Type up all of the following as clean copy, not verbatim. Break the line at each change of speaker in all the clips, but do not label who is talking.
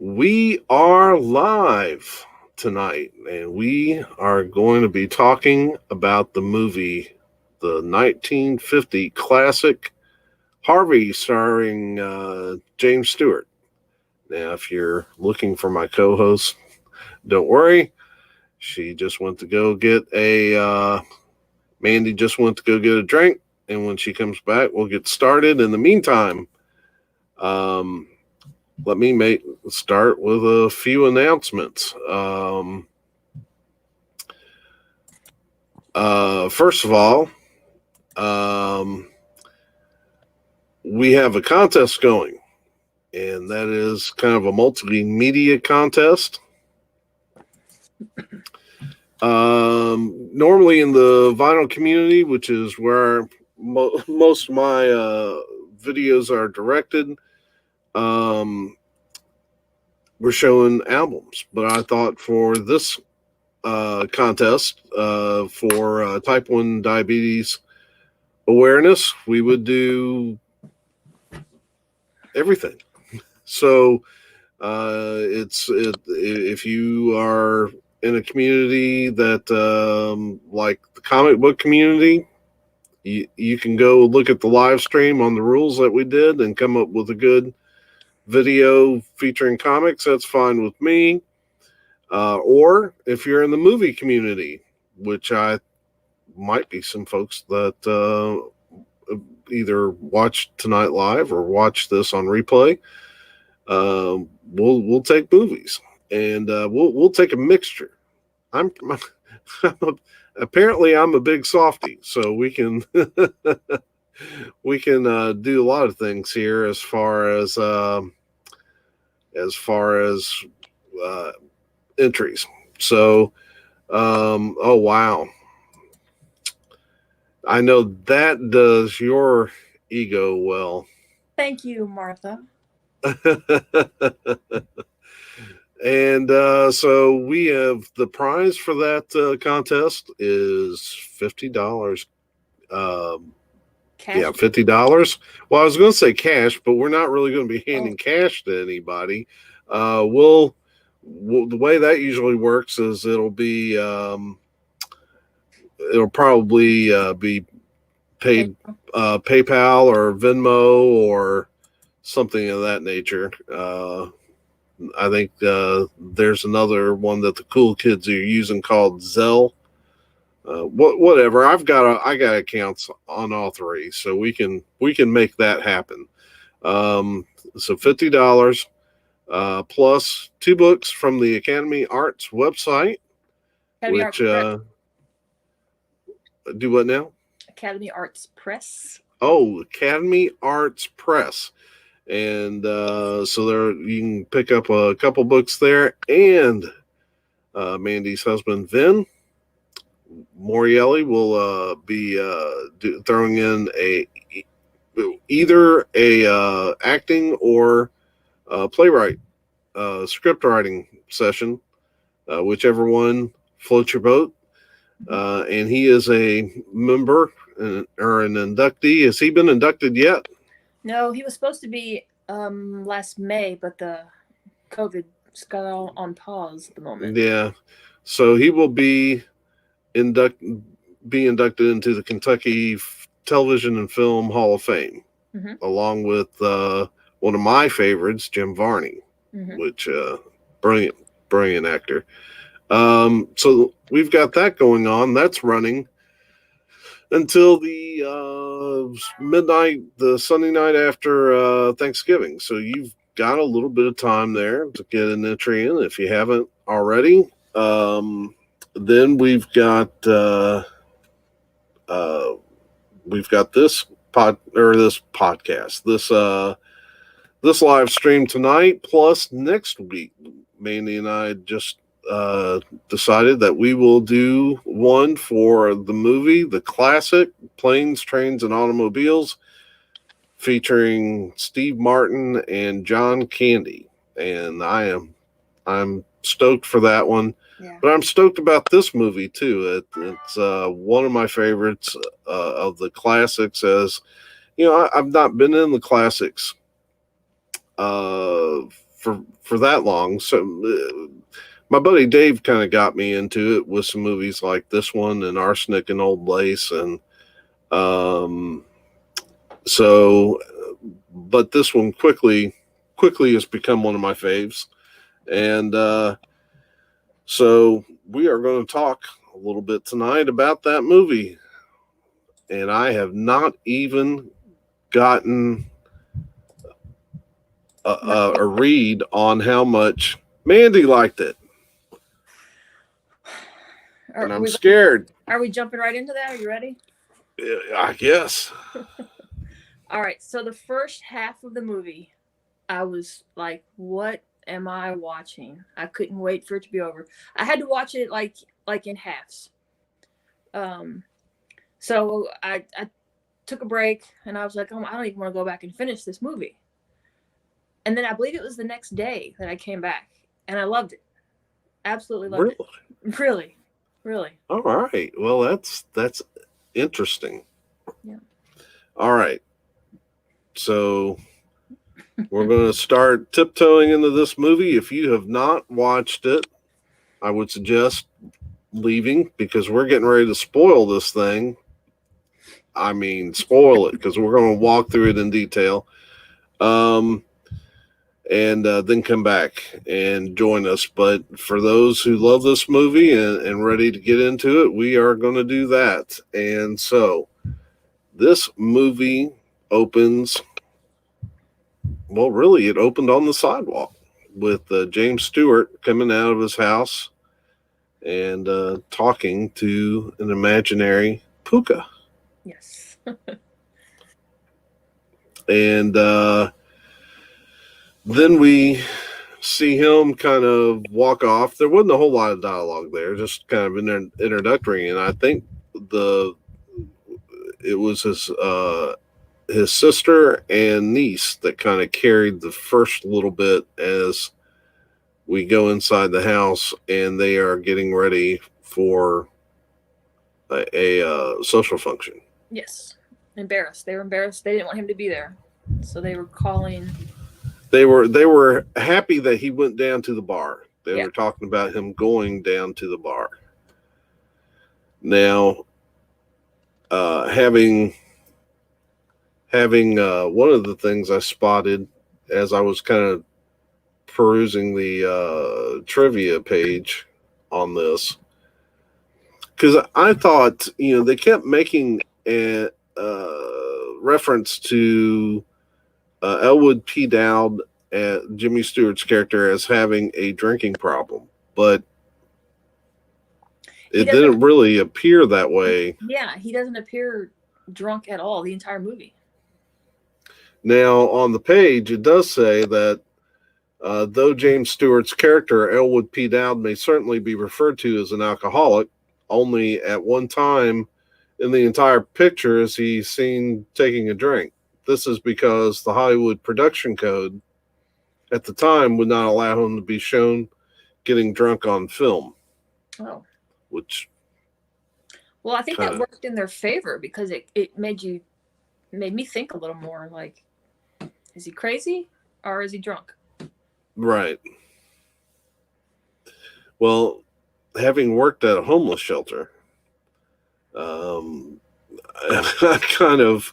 We are live tonight, and we are going to be talking about the movie, the 1950 classic Harvey, starring James Stewart. Now, if you're looking for my co host, don't worry. She just went to go get Mandy just went to go get a drink, and when she comes back, we'll get started. In the meantime, um, let me start with a few announcements. First of all, um, we have a contest going, and that is kind of a multimedia contest. Normally in the vinyl community, which is where most of my videos are directed, um, we're showing albums. But I thought for this contest for type 1 diabetes awareness, we would do everything. So if you are in a community that like the comic book community, you can go look at the live stream on the rules that we did and come up with a good video featuring comics. That's fine with me. Or if you're in the movie community, which I might be some folks that either watch tonight live or watch this on replay, we'll take movies, and we'll take a mixture. I'm apparently I'm a big softie, so we can we can do a lot of things here as far as entries. So, oh wow, I know that does your ego well.
Thank you, Martha.
And so we have the prize for that contest is $50.
Cash?
Yeah, $50. Well, I was going to say cash, but we're not really going to be handing cash to anybody. We'll the way that usually works is it'll probably be paid PayPal or Venmo or something of that nature. I think there's another one that the cool kids are using called Zelle. Whatever. I got accounts on all three, so we can make that happen. So $50 plus 2 books from the Academy Arts website.
Academy
which
Arts
do what now?
Academy Arts Press.
Oh, Academy Arts Press. And so there you can pick up a couple books there, and Mandy's husband Vin Morielli will be throwing in either a acting or playwright script writing session, whichever one floats your boat. And he is a member or an inductee. Has he been inducted yet?
No, he was supposed to be last May, but the COVID's got all on pause at the moment.
Yeah, so he will be inducted into the Kentucky Television and Film Hall of Fame, along with one of my favorites, Jim Varney, which brilliant actor. So we've got that going on. That's running until the midnight, the Sunday night after Thanksgiving. So you've got a little bit of time there to get an entry in if you haven't already. Then we've got this podcast, this live stream tonight, plus next week. Mandy and I just decided that we will do one for the movie, the classic Planes, Trains, and Automobiles, featuring Steve Martin and John Candy. And I'm stoked for that one. Yeah. But I'm stoked about this movie too. It's one of my favorites of the classics. As you know, I've not been in the classics for that long. So my buddy Dave kind of got me into it with some movies like this one and Arsenic and Old Lace, and so, but this one quickly has become one of my faves, and so we are going to talk a little bit tonight about that movie, and I have not even gotten a read on how much Mandy liked it. And I'm scared.
Are we jumping right into that? Are you ready?
I guess.
All right. So the first half of the movie, I was like, what am I watching? I couldn't wait for it to be over. I had to watch it like in halves. So I took a break and I was like, oh, I don't even want to go back and finish this movie. And then I believe it was the next day that I came back and I loved it. Absolutely loved it. Really.
All right. Well, that's interesting.
Yeah.
All right. So we're going to start tiptoeing into this movie. If you have not watched it, I would suggest leaving because we're getting ready to spoil this thing. I mean, spoil it because we're going to walk through it in detail. And then come back and join us. But for those who love this movie and ready to get into it, we are going to do that. And so this movie opens, well, really, it opened on the sidewalk with James Stewart coming out of his house and talking to an imaginary puka.
Yes.
And then we see him kind of walk off. There wasn't a whole lot of dialogue there, just kind of introductory. And I think it was his sister and niece that kind of carried the first little bit as we go inside the house and they are getting ready for a social function.
Yes. Embarrassed. They were embarrassed. They didn't want him to be there. So they were calling.
They were happy that he went down to the bar. They were talking about him going down to the bar. Now, having one of the things I spotted as I was kind of perusing the trivia page on this, because I thought, they kept making a reference to Elwood P. Dowd, Jimmy Stewart's character, as having a drinking problem, but it didn't really appear that way.
Yeah, he doesn't appear drunk at all the entire movie.
Now, on the page, it does say that though James Stewart's character, Elwood P. Dowd, may certainly be referred to as an alcoholic, only at one time in the entire picture is he seen taking a drink. This is because the Hollywood production code at the time would not allow him to be shown getting drunk on film.
Oh.
Which.
Well, I think that worked in their favor because it made me think a little more like, is he crazy or is he drunk?
Right. Well, having worked at a homeless shelter, I kind of,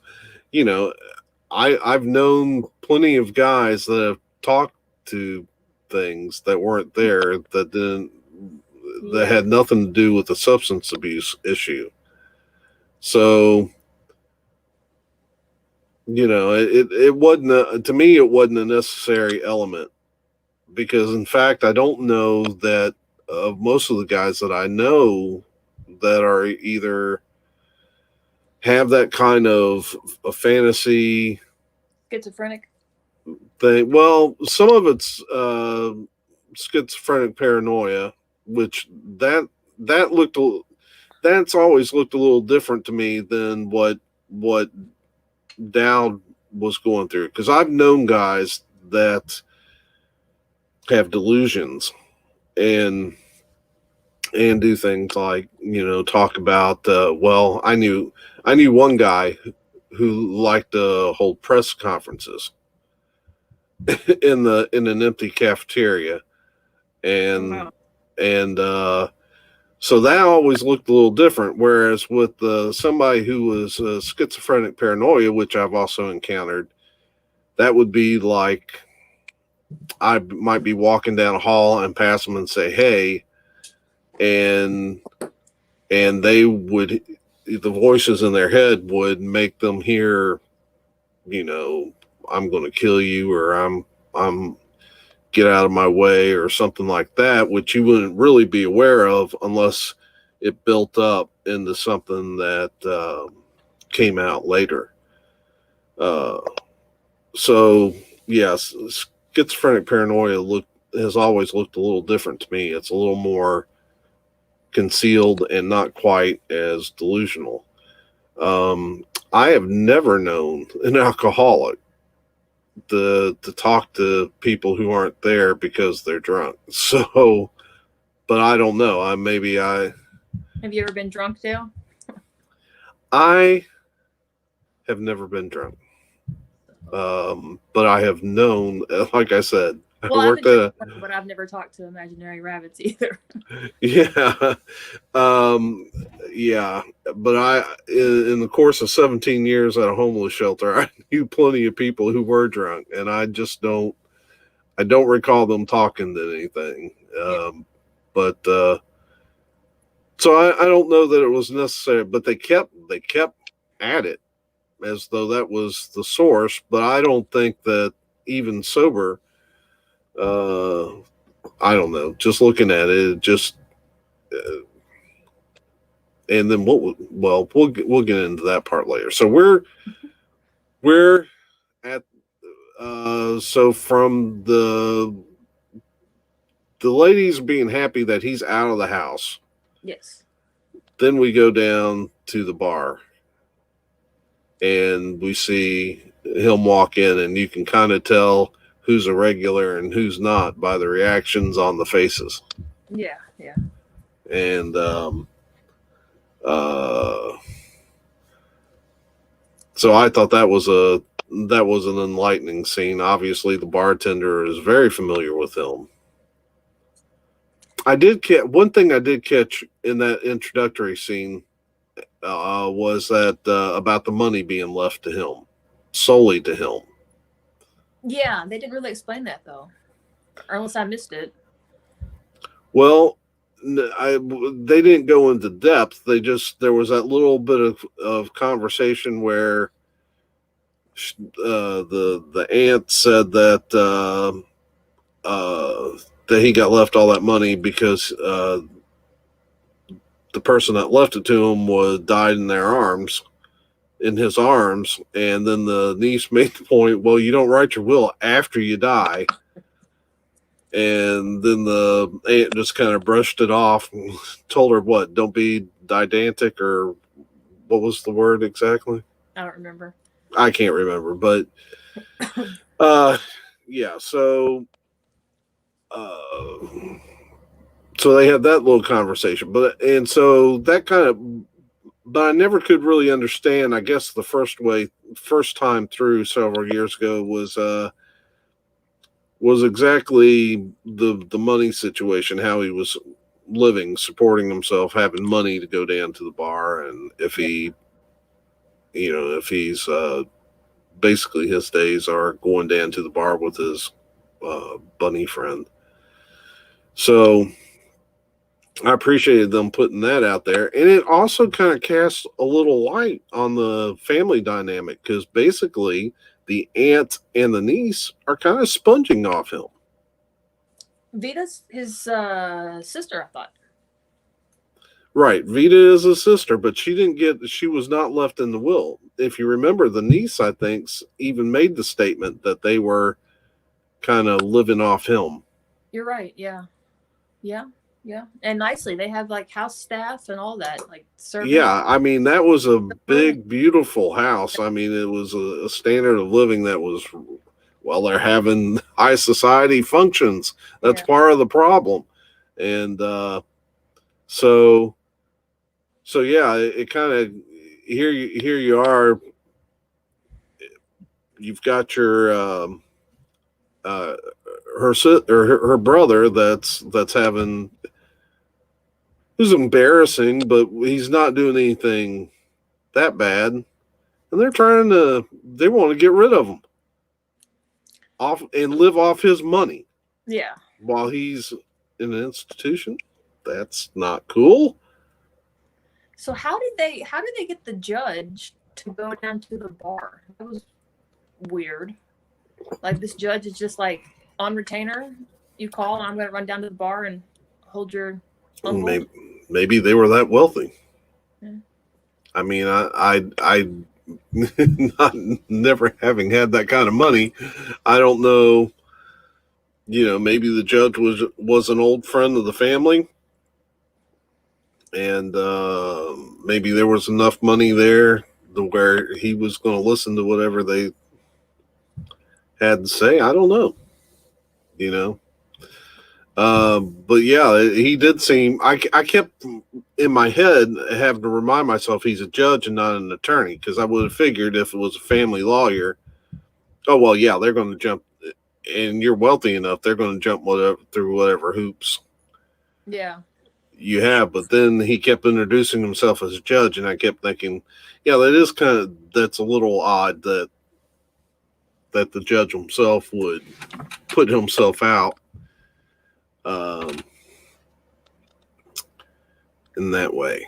I've known plenty of guys that have talked to things that weren't there, that had nothing to do with the substance abuse issue. So, it wasn't, to me, it wasn't a necessary element because, in fact, I don't know that of most of the guys that I know that are either have that kind of a fantasy
schizophrenic
thing. Well, some of it's schizophrenic paranoia, which that's always looked a little different to me than what Dowd was going through. Because I've known guys that have delusions and do things like, talk about, well, I knew one guy who liked to hold press conferences. in an empty cafeteria, and
wow.
and so that always looked a little different. Whereas with somebody who was schizophrenic paranoia, which I've also encountered, that would be like I might be walking down a hall and pass them and say, "Hey," and they would, the voices in their head would make them hear, I'm going to kill you, or I'm get out of my way, or something like that, which you wouldn't really be aware of unless it built up into something that came out later. So yes, schizophrenic paranoia has always looked a little different to me. It's a little more concealed and not quite as delusional. I have never known an alcoholic to talk to people who aren't there because they're drunk. So, but I don't know.
Have you ever been drunk, Dale?
I have never been drunk. But I have known, like I said,
Well,
I
I've
worked
been
at
drunk, but I've never talked to imaginary rabbits either.
yeah, um, yeah. But in the course of 17 years at a homeless shelter, I knew plenty of people who were drunk, and I don't recall them talking to anything.
Yeah.
But so I don't know that it was necessary, but they kept at it as though that was the source. But I don't think that even sober, uh, I don't know. Just looking at it, it just and then we'll get into that part later. So we're at so from the ladies being happy that he's out of the house.
Yes.
Then we go down to the bar and we see him walk in, and you can kind of tell who's a regular and who's not by the reactions on the faces.
Yeah. Yeah.
And uh, so I thought that was an enlightening scene. Obviously, the bartender is very familiar with him. I did catch one thing. I did catch in that introductory scene was that about the money being left to him, solely to him.
Yeah. They didn't really explain that though, or unless I missed it.
Well, they didn't go into depth. There was that little bit of conversation where the aunt said that he got left all that money because the person that left it to him died in his arms, and then the niece made the point, well, you don't write your will after you die. And then the aunt just kind of brushed it off and told her, what, don't be didactic, or what was the word exactly?
I don't remember.
I can't remember, but yeah, so they had that little conversation, and so that kind of, but I never could really understand. I guess the first time through several years ago was exactly the money situation, how he was living, supporting himself, having money to go down to the bar, and if if he's basically his days are going down to the bar with his bunny friend. So I appreciated them putting that out there. And it also kind of casts a little light on the family dynamic, because basically the aunt and the niece are kind of sponging off him.
Vita's his sister, I thought.
Right. Vita is a sister, but she was not left in the will. If you remember, the niece, I think, even made the statement that they were kind of living off him.
You're right. Yeah. Yeah. Yeah. And nicely, they have like house staff and all that, like servants.
Yeah, I mean, that was a big, beautiful house. I mean, it was a standard of living that was, well, they're having high society functions. That's part of the problem. And so yeah, it kind of, here you are. You've got your her brother that's having, who's embarrassing, but he's not doing anything that bad, and they want to get rid of him off and live off his money.
Yeah.
While he's in an institution. That's not cool.
So how did they get the judge to go down to the bar? That was weird. Like, this judge is just like on retainer. You call, and I'm going to run down to the bar and hold your uncle.
Maybe they were that wealthy. Yeah. I mean, I not never having had that kind of money, I don't know. Maybe the judge was an old friend of the family, and maybe there was enough money there to where he was going to listen to whatever they had to say. I don't know. But yeah, he did seem. I kept in my head having to remind myself he's a judge and not an attorney, because I would have figured if it was a family lawyer, oh well, yeah, they're going to jump, and you're wealthy enough, they're going to jump through whatever hoops.
Yeah.
You have, but then he kept introducing himself as a judge, and I kept thinking, yeah, that's a little odd that the judge himself would put himself out in that way.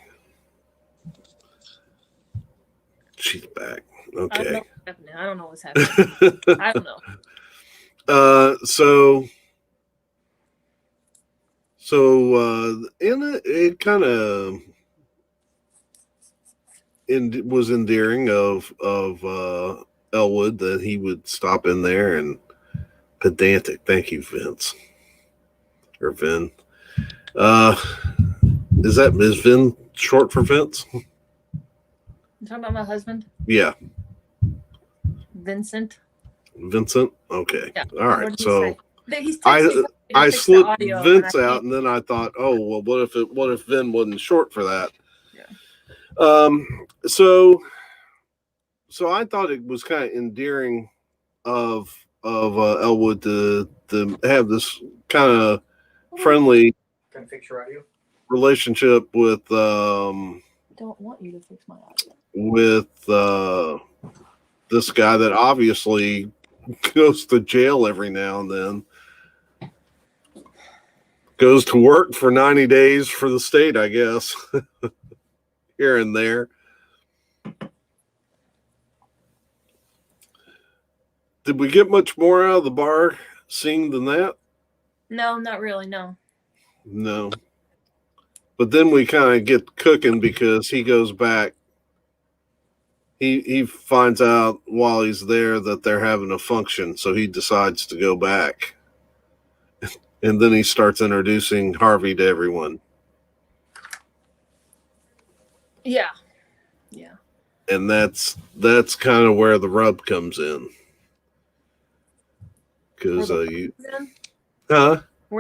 She's back. Okay.
I don't know what's happening. I don't know.
And it kind of was endearing of Elwood that he would stop in there, and pedantic. Thank you, Vince. Or Vin. Is Vin short for Vince?
You talking about my husband?
Yeah.
Vincent.
Okay.
Yeah.
All right. So
I
slipped Vince out, and then I thought, oh well, what if Vin wasn't short for that? Yeah. So I thought it was kind of endearing of Elwood to have this kind of friendly relationship with
don't want you to fix my audio.
With this guy that obviously goes to jail every now and then, goes to work for 90 days for the state, I guess, here and there. Did we get much more out of the bar scene than that?
No, not really.
No. But then we kind of get cooking, because he goes back. He finds out while he's there that they're having a function, so he decides to go back. And then he starts introducing Harvey to everyone.
Yeah.
And that's kind of where the rub comes in. Because
where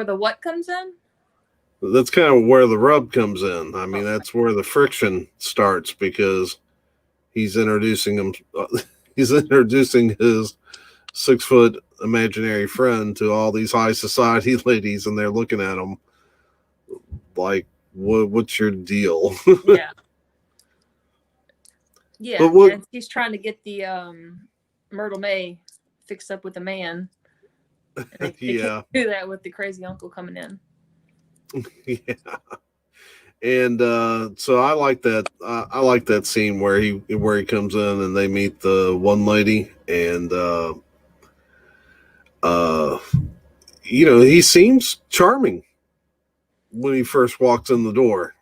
the what comes in?
That's kind of where the rub comes in. I mean, that's where the friction starts, because he's introducing his 6-foot imaginary friend to all these high society ladies, and they're looking at him like, what's your deal?
Yeah. He's trying to get the Myrtle May fixed up with a man. And they can't do that with the crazy uncle coming in.
Yeah. And so I like that. I like that scene where he comes in and they meet the one lady, and he seems charming when he first walks in the door.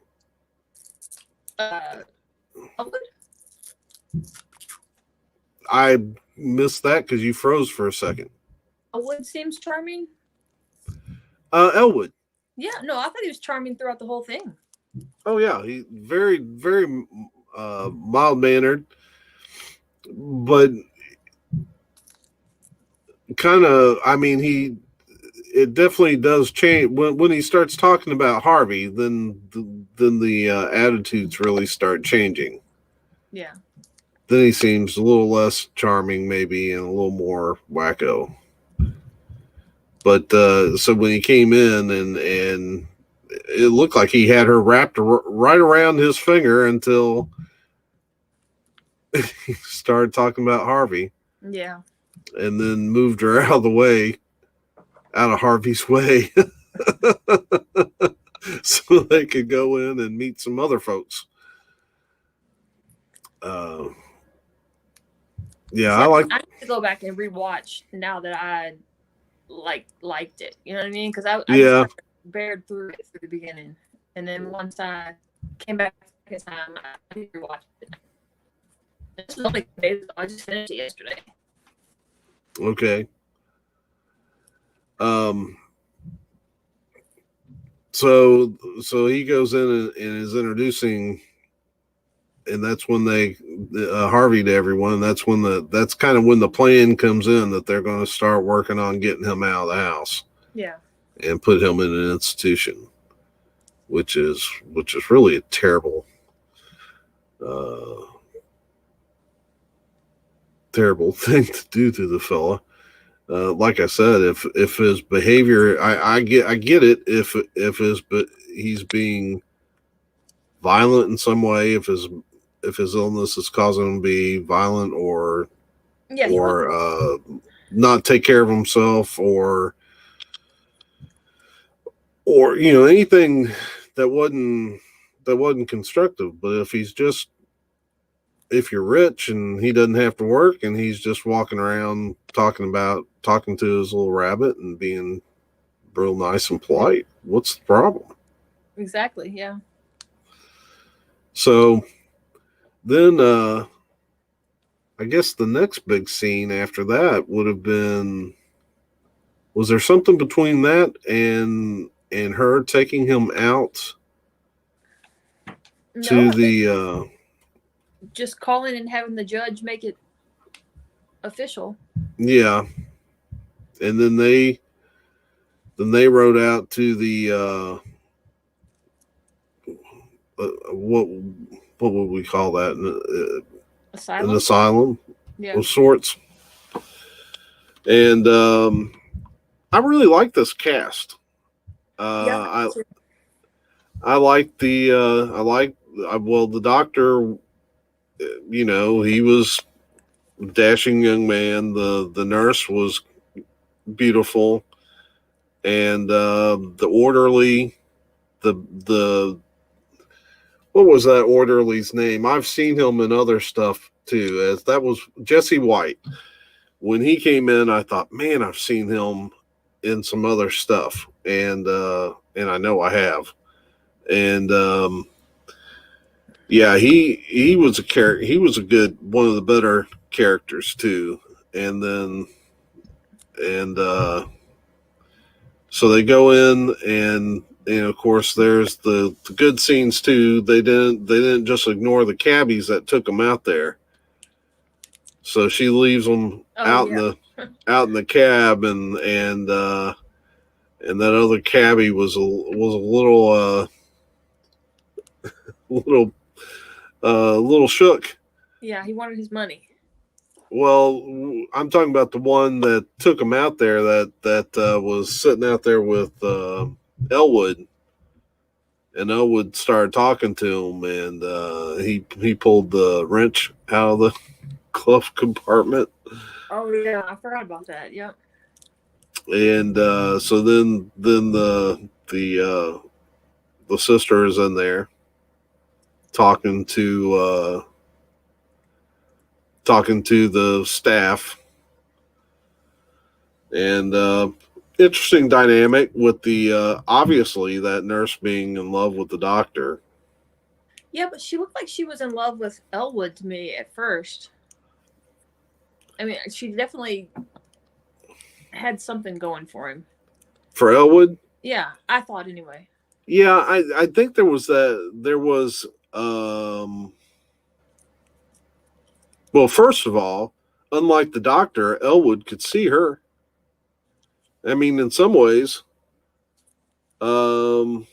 I missed that because you froze for a second.
Elwood seems charming.
Elwood.
Yeah, no, I thought he was charming throughout the whole thing.
Oh yeah, he's very, very mild-mannered, but kind of. I mean, it definitely does change when he starts talking about Harvey. Then the attitudes really start changing.
Yeah.
Then he seems a little less charming, maybe, and a little more wacko. But so when he came in and it looked like he had her wrapped right around his finger until he started talking about Harvey.
Yeah.
And then moved her out of the way, out of Harvey's way, so they could go in and meet some other folks. Yeah,
See,
I like.
I need to go back and rewatch now that I liked it. You know what I mean? Because I just
Yeah,
bared through it through the beginning, and then once I came back the second time, I need to rewatch it. This was only days ago. I just finished it yesterday.
okay. So he goes in and is introducing, and that's when they Harvey to everyone. That's kind of when the plan comes in that they're going to start working on getting him out of the house.
Yeah.
And put him in an institution, which is really a terrible terrible thing to do to the fella. Like I said, if his behavior, I get it. If he's being violent in some way, if his illness is causing him to be violent or not take care of himself or anything that wasn't constructive. But if you're rich and he doesn't have to work and he's just walking around talking to his little rabbit and being real nice and polite, what's the problem?
Exactly. Yeah.
So then I guess the next big scene after that would have been, was there something between that and her taking him out to the
just calling and having the judge make it official.
Yeah. And then they rode out to the what would we call that?
Asylum?
An asylum of sorts. And I really like this cast. I like the doctor. He was a dashing young man. The nurse was beautiful, and the orderly, the what was that orderly's name? I've seen him in other stuff too. As that was Jesse White. When he came in, I thought, man, I've seen him in some other stuff, and I know I have. And yeah, he was a character. He was a good one of the better characters too. And then so they go in and of course there's the good scenes too. They didn't just ignore the cabbies that took them out there. So she leaves them out in the cab, and that other cabbie was a little little shook.
Yeah, he wanted his money.
Well, I'm talking about the one that took him out there that was sitting out there with Elwood, and Elwood started talking to him, and he pulled the wrench out of the glove compartment.
Oh yeah, I forgot about that. Yep.
And so then the sister is in there talking to the staff, and interesting dynamic with the obviously that nurse being in love with the doctor.
Yeah, but she looked like she was in love with Elwood to me at first. I mean, she definitely had something going for him.
For Elwood?
Yeah, I thought anyway.
Yeah, I think there was well, first of all, unlike the doctor, Elwood could see her. I mean, in some ways, to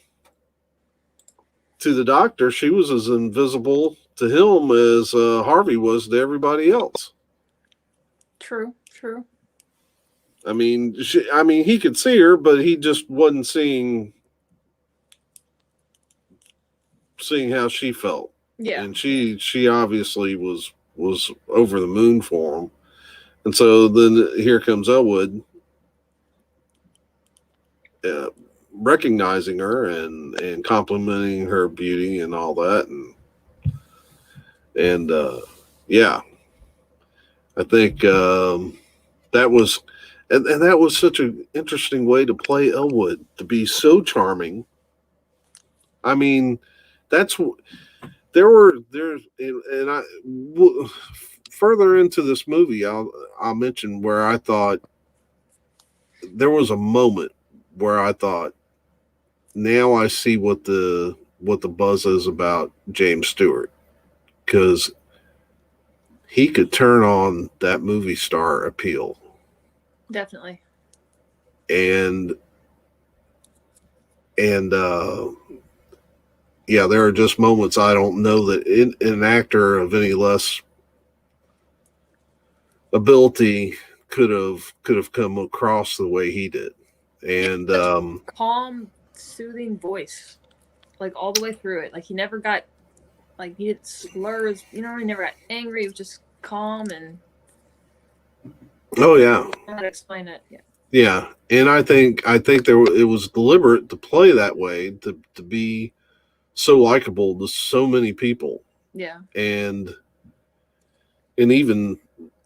the doctor, she was as invisible to him as Harvey was to everybody else.
True.
I mean, he could see her, but he just wasn't seeing how she felt.
Yeah.
And she obviously was over the moon for him. And so then here comes Elwood, uh, recognizing her and complimenting her beauty and all that, and yeah, I think that was and that was such an interesting way to play Elwood, to be so charming. I mean, that's there's and I further into this movie, I'll mention where I thought there was a moment where I thought, now I see what the buzz is about James Stewart, because he could turn on that movie star appeal.
Definitely.
And yeah, there are just moments I don't know that in an actor of any less ability could have come across the way he did. And
calm, soothing voice, like all the way through it. Like he never got, like he didn't slurs. He never got angry. He was just calm and.
Oh yeah.
I don't know how to explain it. Yeah.
Yeah, and I think it was deliberate to play that way, to be so likable to so many people.
Yeah.
And even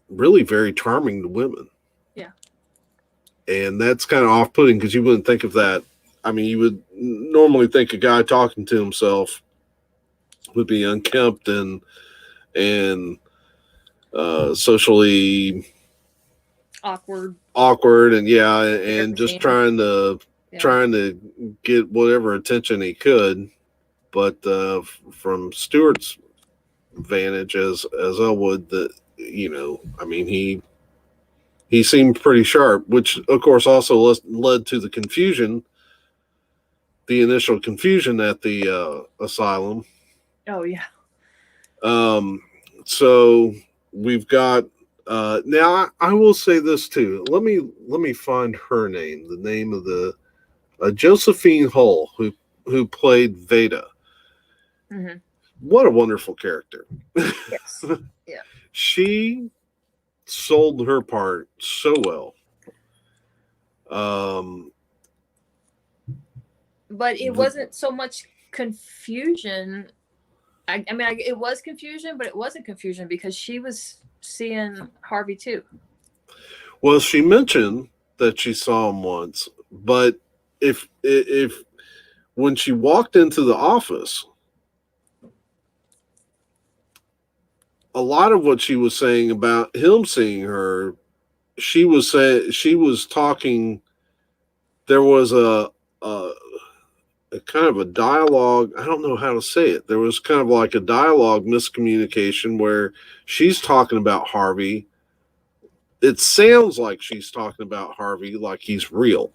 really very charming to women.
Yeah.
And that's kind of off-putting, because you wouldn't think of that. I mean, you would normally think a guy talking to himself would be unkempt and socially awkward, and yeah, and just trying to get whatever attention he could. But from Stewart's vantage as Elwood, that I mean, he seemed pretty sharp, which of course also led to the confusion, the initial confusion at the asylum.
Oh yeah.
So we've got now. I will say this too. Let me find her name. The name of the Josephine Hull, who played Veda.
Mm-hmm.
What a wonderful character.
Yes. Yeah.
She sold her part so well.
But it wasn't so much confusion. I mean, it was confusion, but it wasn't confusion because she was seeing Harvey too.
Well, she mentioned that she saw him once, but if when she walked into the office, a lot of what she was saying about him seeing her, she was talking. There was a kind of a dialogue. I don't know how to say it. There was kind of like a dialogue miscommunication where she's talking about Harvey. It sounds like she's talking about Harvey like he's real.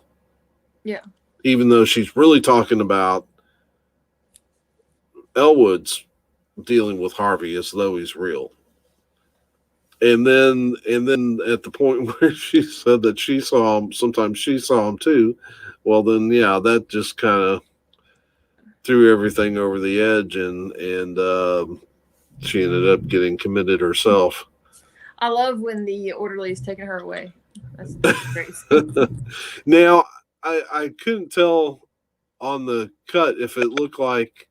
Yeah.
Even though she's really talking about Elwood's dealing with Harvey as though he's real. And then at the point where she said that she saw him, sometimes she saw him too. Well, then yeah, that just kind of threw everything over the edge, and she ended up getting committed herself.
I love when the orderly is taking her away. That's great.
Now, I couldn't tell on the cut if it looked like,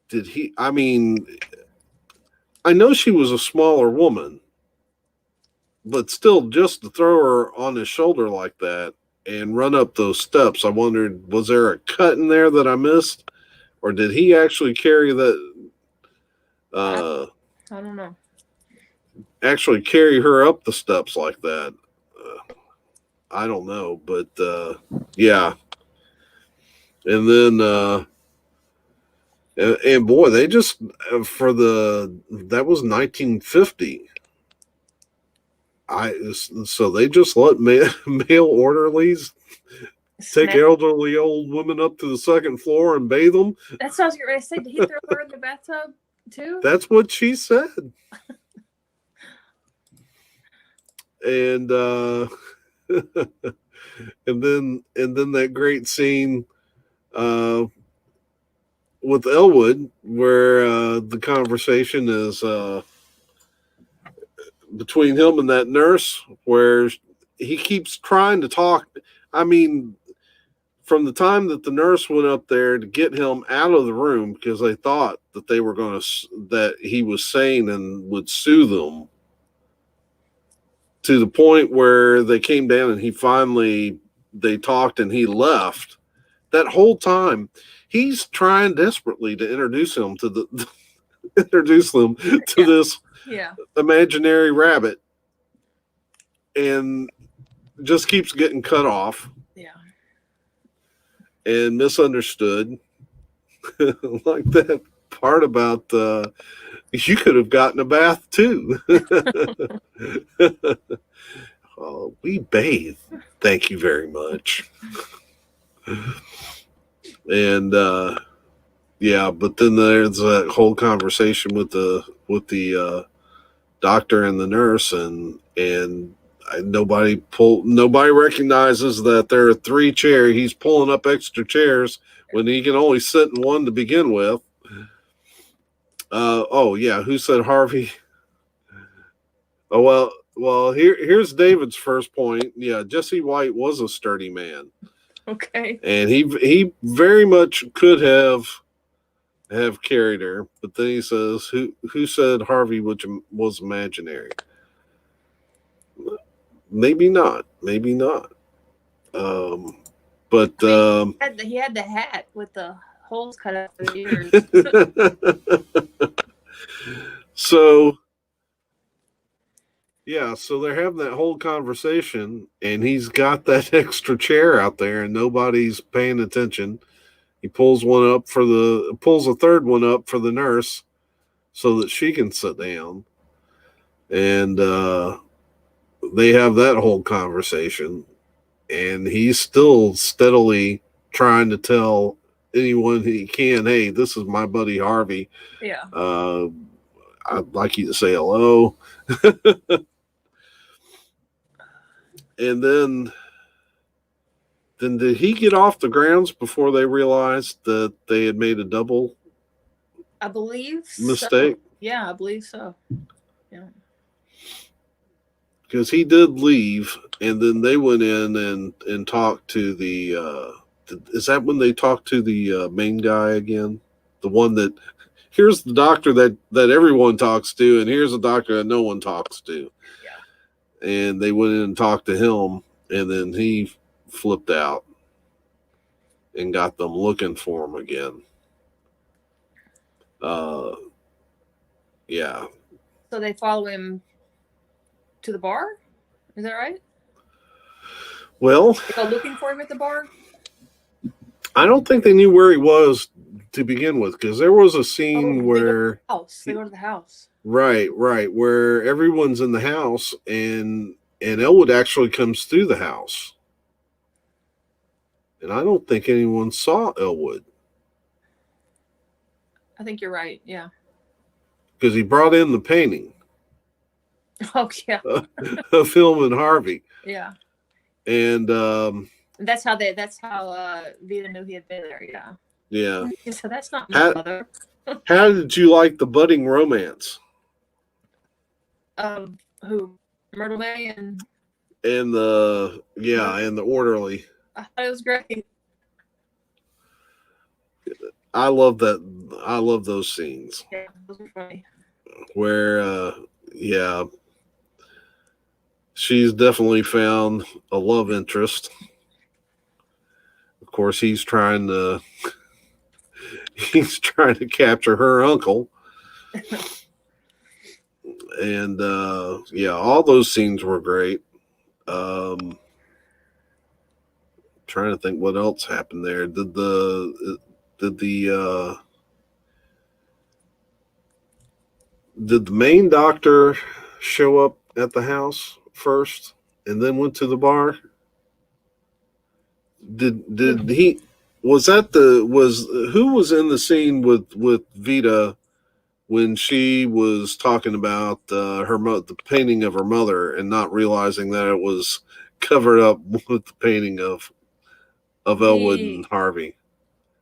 did he? I mean, I know she was a smaller woman, but still, just to throw her on his shoulder like that and run up those steps, I wondered, was there a cut in there that I missed, or did he actually carry that?
I don't know.
Actually carry her up the steps like that. I don't know, but yeah. And then and boy, they just that was 1950. So they just let male orderlies take elderly old women up to the second floor and bathe them.
That's what I was getting ready to say. Did he throw her in the bathtub too?
That's what she said. And and then that great scene uh, with Elwood, where the conversation is between him and that nurse, where he keeps trying to talk. I mean, from the time that the nurse went up there to get him out of the room because they thought that they were going to, that he was sane and would sue them, to the point where they came down and they talked and he left. That whole time, he's trying desperately to introduce them to this imaginary rabbit, and just keeps getting cut off.
Yeah.
And misunderstood. Like that part about you could have gotten a bath too. Oh, we bathe. Thank you very much. And yeah, but then there's that whole conversation with the doctor and the nurse, and nobody recognizes that there are 3 chairs. He's pulling up extra chairs when he can only sit in one to begin with. Oh yeah, who said Harvey? Oh well. Here's David's first point. Yeah, Jesse White was a sturdy man.
Okay.
And he very much could have carried her, but then he says, who said Harvey was imaginary? Maybe not. But
he had the hat with the holes cut out for the ears.
So yeah, so they're having that whole conversation, and he's got that extra chair out there, and nobody's paying attention. He pulls a third one up for the nurse, so that she can sit down, and they have that whole conversation, and he's still steadily trying to tell anyone he can, hey, this is my buddy Harvey.
Yeah.
I'd like you to say hello. And then did he get off the grounds before they realized that they had made a double?
I believe
mistake.
So. Yeah, I believe so. Yeah.
Because he did leave, and then they went in and talked to the. Is that when they talked to the main guy again? The one that, here's the doctor that everyone talks to, and here's a doctor that no one talks to. Yeah. And they went in and talked to him, and then he flipped out and got them looking for him again. Yeah.
So they follow him to the bar? Is that right?
Well,
they go looking for him at the bar?
I don't think they knew where he was to begin with, because there was a scene where
they go to the house.
Right, where everyone's in the house, and Elwood actually comes through the house. And I don't think anyone saw Elwood.
I think you're right, yeah.
Because he brought in the painting.
Oh, yeah.
Of him and Harvey.
Yeah.
And
that's how Vita knew he had been there, yeah.
Yeah.
So that's not my mother.
How did you like the budding romance?
Who? Myrtle May and
the orderly.
I thought it was great.
I love that. I love those scenes.
Yeah, those were funny.
Where, she's definitely found a love interest. Of course, he's trying to capture her uncle. And all those scenes were great. Trying to think what else happened there. Did the main doctor show up at the house first and then went to the bar? Did he? Who was in the scene with Vita when she was talking about the painting of her mother and not realizing that it was covered up with the painting of Elwood and Harvey.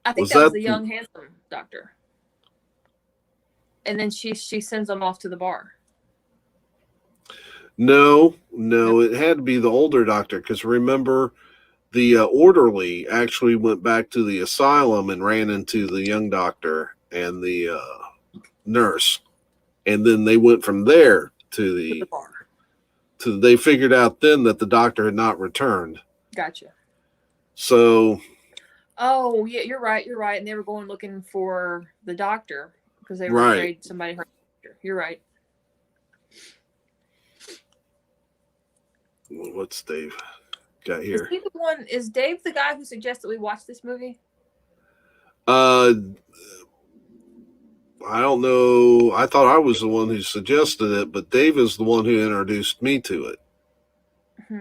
I think that was the young, handsome doctor. And then she sends them off to the bar.
No, it had to be the older doctor, because remember, the orderly actually went back to the asylum and ran into the young doctor and the nurse, and then they went from there to the
bar.
They figured out then that the doctor had not returned.
Gotcha.
So.
Oh yeah, you're right. And they were going looking for the doctor because they were afraid somebody hurt the doctor. You're right.
What's Dave got here?
Is Dave the guy who suggested we watch this movie?
I don't know. I thought I was the one who suggested it, but Dave is the one who introduced me to it.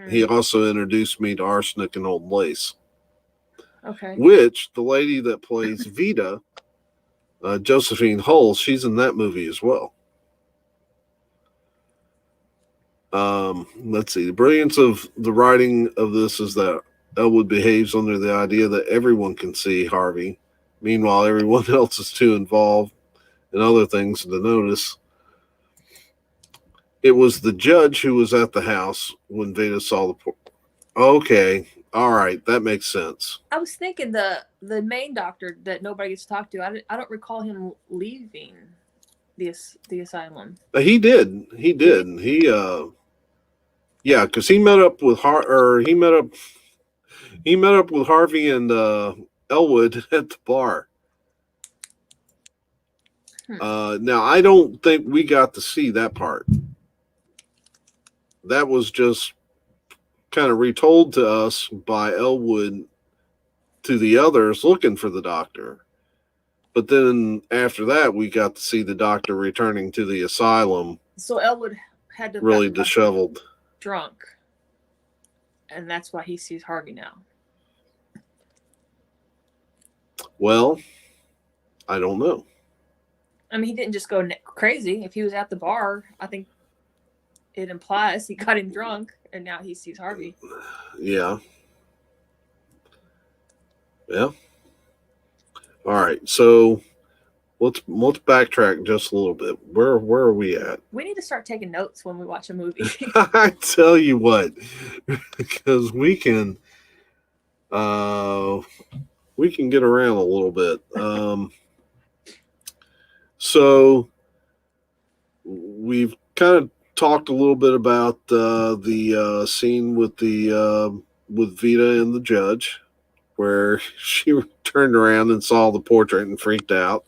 He also introduced me to Arsenic and Old Lace.
Okay.
Which the lady that plays Vita, Josephine Hull, she's in that movie as well. Let's see. The brilliance of the writing of this is that Elwood behaves under the idea that everyone can see Harvey. Meanwhile, everyone else is too involved in other things to notice. It was the judge who was at the house when Vita saw the... Okay. All right. That makes sense.
I was thinking the main doctor that nobody gets to talk to, I don't recall him leaving the asylum.
He did. Yeah, because he met up with he met up with Harvey and Elwood at the bar. Now I don't think we got to see that part. That was just kind of retold to us by Elwood to the others looking for the doctor. But then after that, we got to see the doctor returning to the asylum.
So Elwood had to
really disheveled,
drunk, and that's why he sees Harvey now.
Well, I don't know.
I mean, he didn't just go crazy. If he was at the bar, I think it implies he got him drunk, and now he sees Harvey.
Yeah. Yeah. All right. So let's backtrack just a little bit. Where are we at?
We need to start taking notes when we watch a movie.
I tell you what, because we can get around a little bit. So we've kind of talked a little bit about the scene with with Vita and the judge, where she turned around and saw the portrait and freaked out.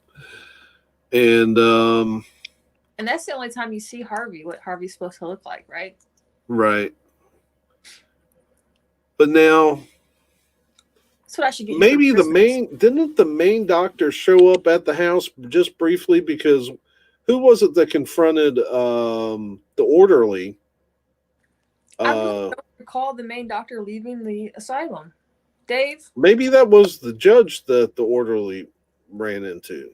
And
that's the only time you see Harvey, what Harvey's supposed to look like, right?
Right. But now,
that's what I should get.
Maybe didn't the main doctor show up at the house just briefly? Because who was it that confronted the orderly?
I don't recall the main doctor leaving the asylum. Dave?
Maybe that was the judge that the orderly ran into.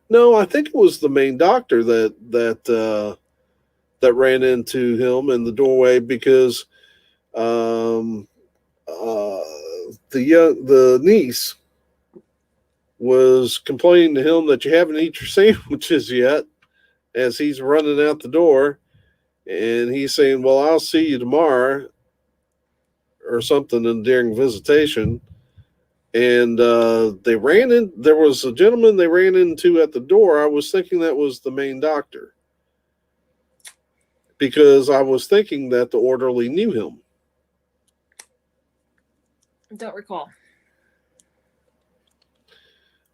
No, I think it was the main doctor that ran into him in the doorway, because the niece was complaining to him that you haven't eaten your sandwiches yet, as he's running out the door, and he's saying, "Well, I'll see you tomorrow," or something during visitation. And there was a gentleman they ran into at the door. I was thinking that was the main doctor, because I was thinking that the orderly knew him.
Don't recall.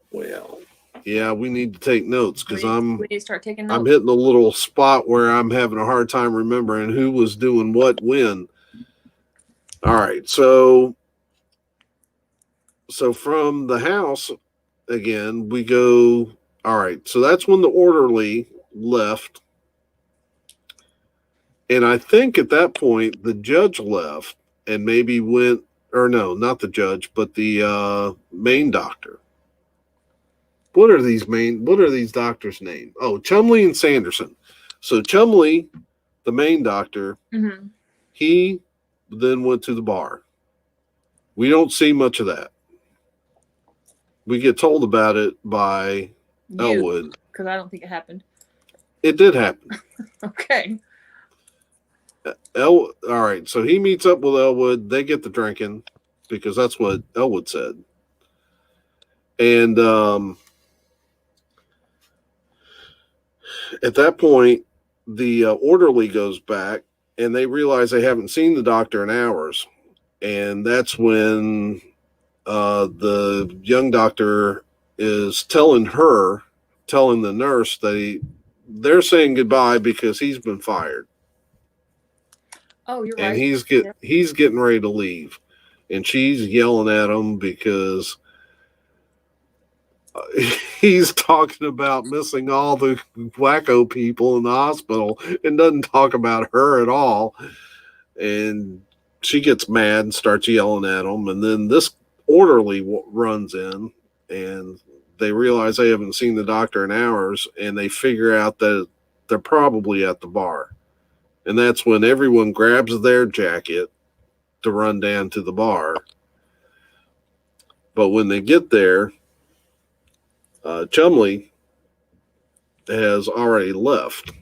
Well, yeah, we need to take notes, because
we need to start taking notes.
I'm hitting a little spot where I'm having a hard time remembering who was doing what when. All right, so from the house again, we go. All right, so that's when the orderly left, and I think at that point the judge left and maybe went, or no, not the judge, but the main doctor. What are these doctors' names? Oh, Chumley and Sanderson. So Chumley, the main doctor, he then went to the bar. We don't see much of that. We get told about it by Elwood.
Because I don't think it happened.
It did happen.
Okay.
All right, so he meets up with Elwood. They get the drinking because that's what Elwood said. And at that point, the orderly goes back, and they realize they haven't seen the doctor in hours. And that's when the young doctor is telling the nurse that they're saying goodbye because he's been fired.
Oh, you're
and
right.
He's getting ready to leave, and she's yelling at him because he's talking about missing all the wacko people in the hospital and doesn't talk about her at all. And she gets mad and starts yelling at him. And then this orderly runs in, and they realize they haven't seen the doctor in hours, and they figure out that they're probably at the bar. And that's when everyone grabs their jacket to run down to the bar. But when they get there, Chumley has already left.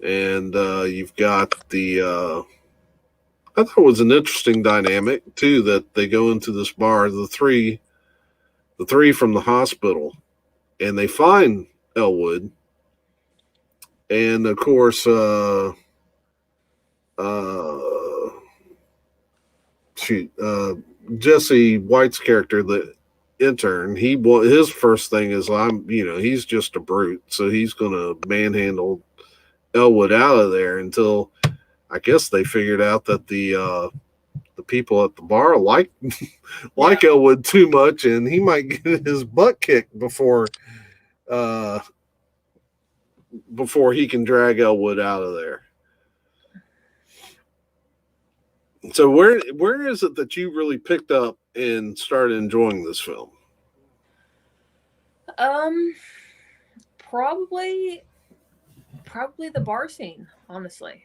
And you've got I thought it was an interesting dynamic, too, that they go into this bar, the three from the hospital, and they find Elwood. And, of course, Jesse White's character, the intern, his first thing is he's just a brute, so he's gonna manhandle Elwood out of there until I guess they figured out that the people at the bar like Elwood too much, and he might get his butt kicked before he can drag Elwood out of there. So where is it that you really picked up and started enjoying this film?
Probably the bar scene, honestly.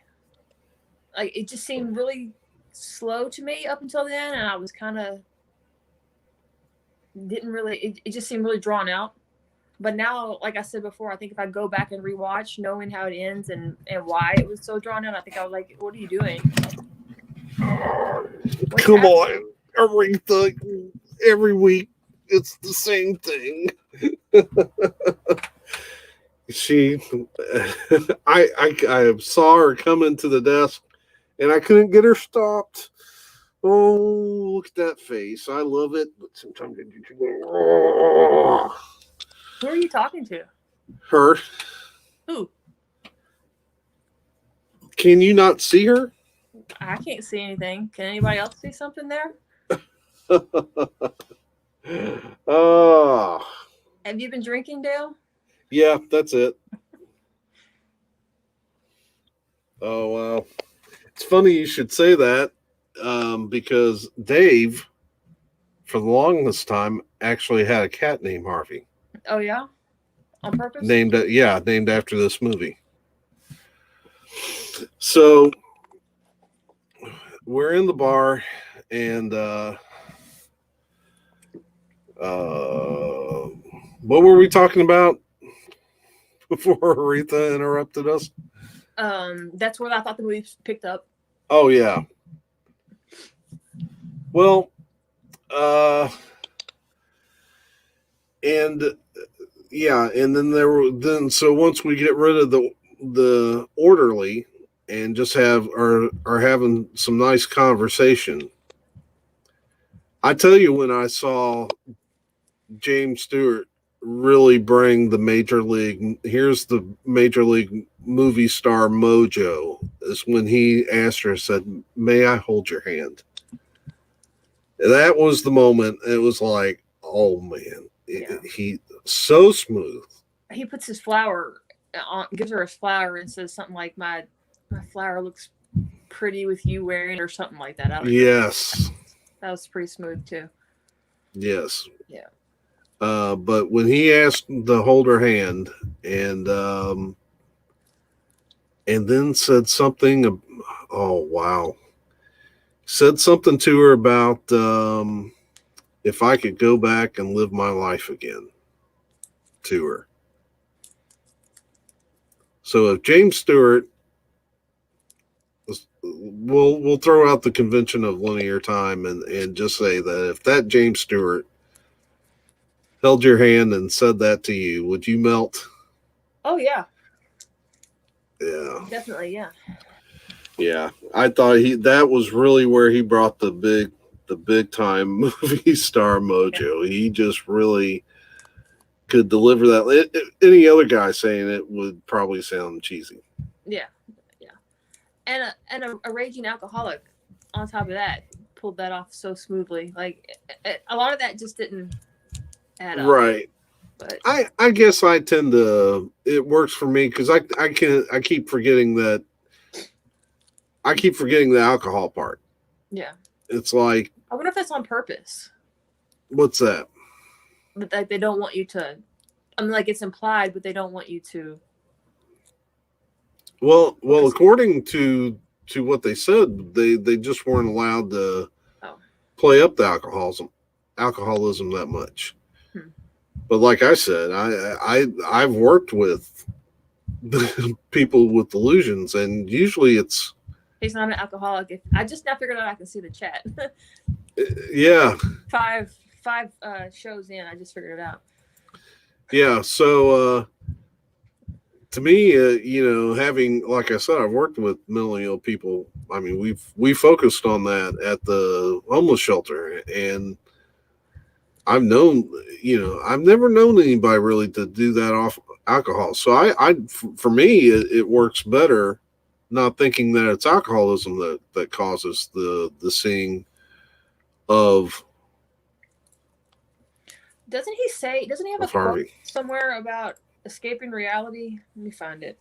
Like, it just seemed really slow to me up until the end, and I was kind of it just seemed really drawn out. But now, like I said before, I think if I go back and rewatch, knowing how it ends and why it was so drawn out, I think I was like, what are you doing?
Come on. Every week it's the same thing. I saw her come into the desk and I couldn't get her stopped. Oh, look at that face. I love it, but sometimes I get
Who are you talking to?
Her.
Who?
Can you not see her?
I can't see anything. Can anybody else see something there?
Oh.
Have you been drinking, Dale?
Yeah, that's it. Oh, wow. It's funny you should say that because Dave, for the longest time, actually had a cat named Harvey.
Oh, yeah? On purpose?
Named after this movie. So we're in the bar, and what were we talking about before Aretha interrupted us?
That's where I thought the movie picked up.
Oh, yeah. Well, and yeah, and then so once we get rid of the orderly and just are having some nice conversation. I tell you, when I saw James Stewart really bring the major league, here's the major league movie star mojo, is when he asked her, said, "May I hold your hand?" That was the moment. It was like, oh man, he so smooth.
He puts his flower on, gives her his flower, and says something like, "My flower looks pretty with you wearing," or something like that. I don't
know.
That was pretty smooth too.
Yes.
Yeah.
But when he asked to hold her hand, and and then said something. Oh, wow. Said something to her about if I could go back and live my life again to her. So if James Stewart, we'll throw out the convention of linear time and just say that if that James Stewart held your hand and said that to you, would you melt?
Oh yeah.
Yeah.
Definitely, yeah.
Yeah. I thought that was really where he brought the big time movie star mojo. Yeah. He just really could deliver that. Any other guy saying it would probably sound cheesy.
Yeah. Yeah. And a raging alcoholic on top of that pulled that off so smoothly. Like a lot of that just didn't add up.
Right. But I guess I tend to, it works for me because I keep forgetting the alcohol part.
Yeah.
It's like,
I wonder if that's on purpose.
What's that?
But they don't want you to, I mean, like it's implied, but they don't want you to.
Well, according to what they said, they just weren't allowed to play up the alcoholism that much. But like I said, I've worked with people with delusions, and usually it's.
He's not an alcoholic. I just now figured out I can see the chat.
Yeah.
Five shows in, I just figured it out.
Yeah. So to me, having, like I said, I've worked with mentally ill people. I mean, we focused on that at the homeless shelter, and I've never known anybody really to do that off alcohol. So for me, it works better not thinking that it's alcoholism that causes the seeing of.
Doesn't he have a quote somewhere about escaping reality? Let me find it.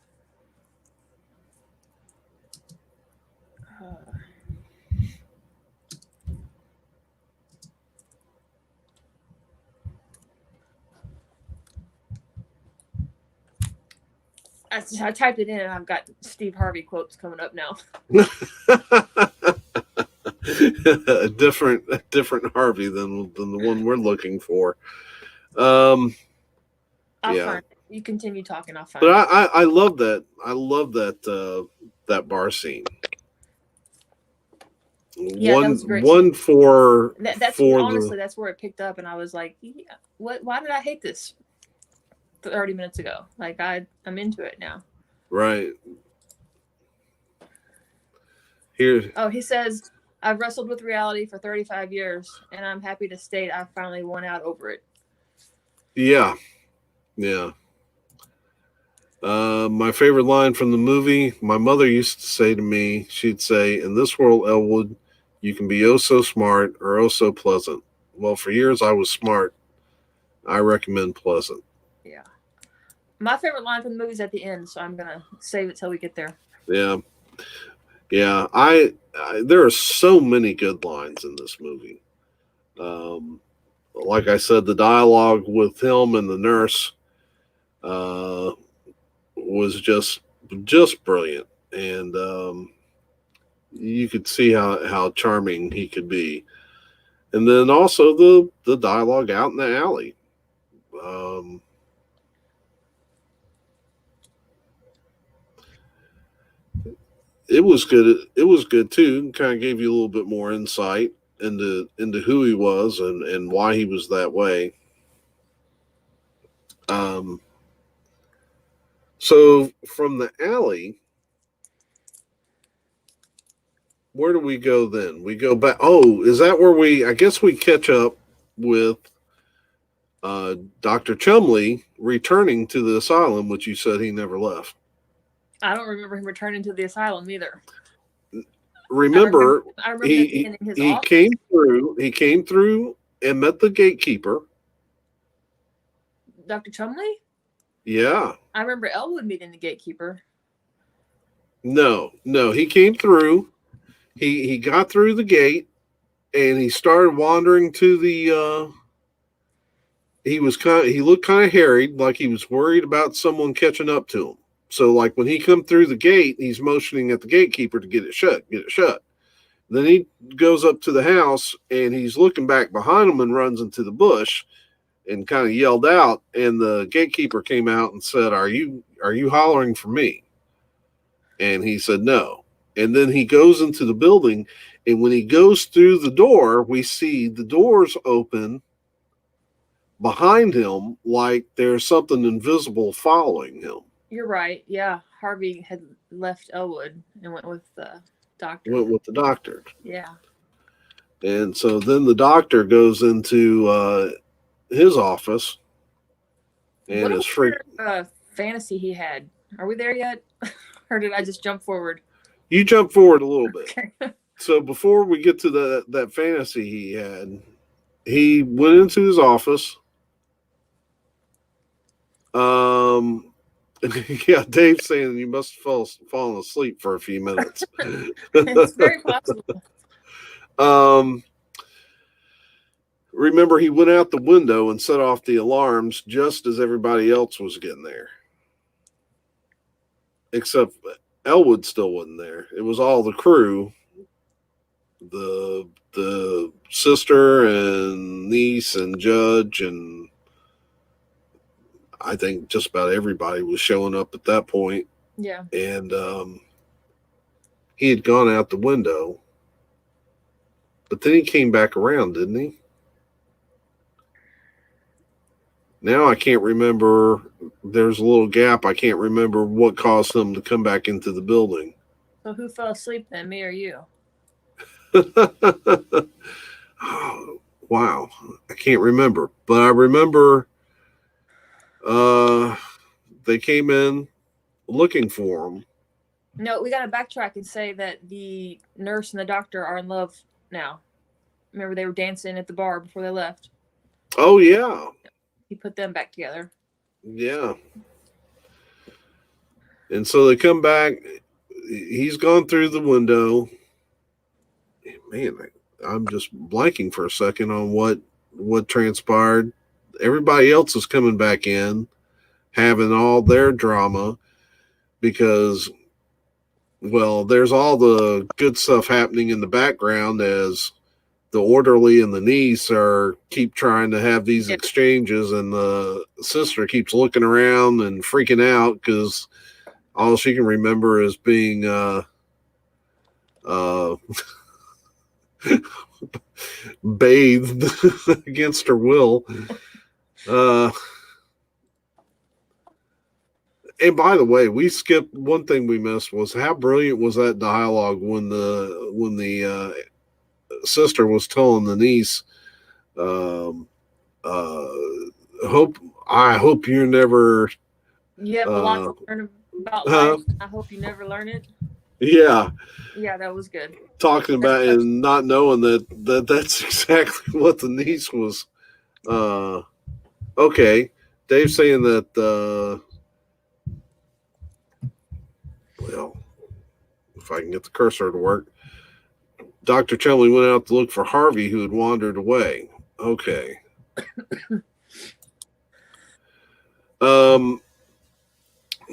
I typed it in and I've got Steve Harvey quotes coming up now.
a different Harvey than the one we're looking for. I'll
find it. You continue talking. I'll find
it.
But
I love that. I love that bar scene.
Yeah,
one
that was a great
scene. For
that's honestly that's where it picked up, and I was like, yeah, why did I hate this 30 minutes ago? Like I'm into it now.
Right. Here.
Oh, he says, I've wrestled with reality for 35 years, and I'm happy to state I finally won out over it.
Yeah. Yeah. My favorite line from the movie, my mother used to say to me, she'd say, in this world, Elwood, you can be oh so smart or oh so pleasant. Well, for years I was smart. I recommend pleasant.
Yeah. My favorite line from the movie is at the end, so I'm going to save it till we get there.
Yeah. Yeah. I there are so many good lines in this movie. Like I said, the dialogue with him and the nurse was just brilliant, and you could see how charming he could be. And then also the dialogue out in the alley. It was good. It was good too. Kind of gave you a little bit more insight into who he was and why he was that way. So from the alley, where do we go then? We go back. Oh, is that where I guess we catch up with Dr. Chumley returning to the asylum, which you said he never left.
I don't remember him returning to the asylum either.
Remember,
I remember he
came through. He came through and met the gatekeeper.
Dr. Chumley?
Yeah.
I remember Elwood meeting the gatekeeper.
No. He came through. He got through the gate, and he started wandering to the. He looked kind of harried, like he was worried about someone catching up to him. So like when he come through the gate, he's motioning at the gatekeeper to get it shut, get it shut. Then he goes up to the house and he's looking back behind him and runs into the bush and kind of yelled out. And the gatekeeper came out and said, are you hollering for me? And he said, no. And then he goes into the building. And when he goes through the door, we see the doors open behind him like there's something invisible following him.
You're right. Yeah. Harvey had left Elwood and went with the doctor.
Went with the doctor.
Yeah.
And so then the doctor goes into his office and
what
is freaked.
Fantasy he had? Are we there yet? Or did I just jump forward?
You jump forward a little bit.
Okay.
So before we get to that fantasy he had, he went into his office. Yeah, Dave's saying you must have fallen asleep for a few minutes.
It's very possible.
Remember, he went out the window and set off the alarms just as everybody else was getting there. Except Elwood still wasn't there. It was all the crew, the sister and niece and judge, and I think just about everybody was showing up at that point.
Yeah.
And he had gone out the window, but then he came back around, didn't he? Now I can't remember. There's a little gap. I can't remember what caused him to come back into the building.
So who fell asleep then, me or you?
Oh, wow. I can't remember. But I remember they came in looking for him.
No, we got to backtrack and say that the nurse and the doctor are in love now. Remember, they were dancing at the bar before they left.
Oh, yeah.
He put them back together.
Yeah. And so they come back. He's gone through the window. Man, I'm just blanking for a second on what transpired. Everybody else is coming back in, having all their drama because, well, there's all the good stuff happening in the background as the orderly and the niece keep trying to have these exchanges, and the sister keeps looking around and freaking out because all she can remember is being bathed against her will. And by the way, we skipped one thing we missed was how brilliant was that dialogue when the sister was telling the niece, I hope you never.
You have a lot to learn about life. I hope you never learn it.
Yeah.
Yeah, that was good.
Talking about and not knowing that's exactly what the niece was. Okay. Dave's saying that, well, if I can get the cursor to work, Dr. Chumley went out to look for Harvey, who had wandered away. Okay.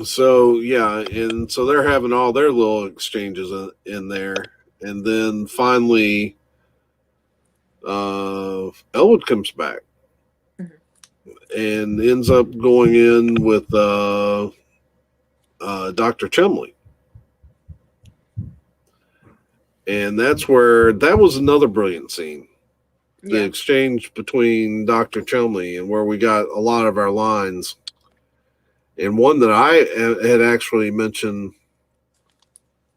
So yeah, and so they're having all their little exchanges in there, and then finally, Elwood comes back and ends up going in with Dr. Chumley. And that's where that was another brilliant scene. The exchange between Dr. Chumley and where we got a lot of our lines. And one that I had actually mentioned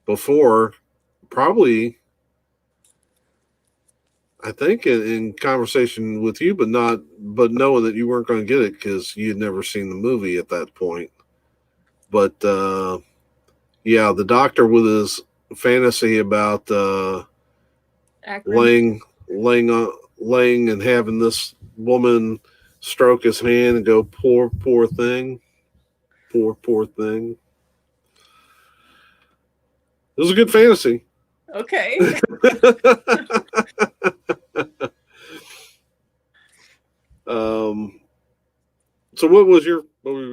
before, probably, I think in conversation with you, but knowing that you weren't going to get it because you had never seen the movie at that point. But yeah, the doctor with his fantasy about laying and having this woman stroke his hand and go, poor thing. Poor thing. It was a good fantasy.
Okay.
So what were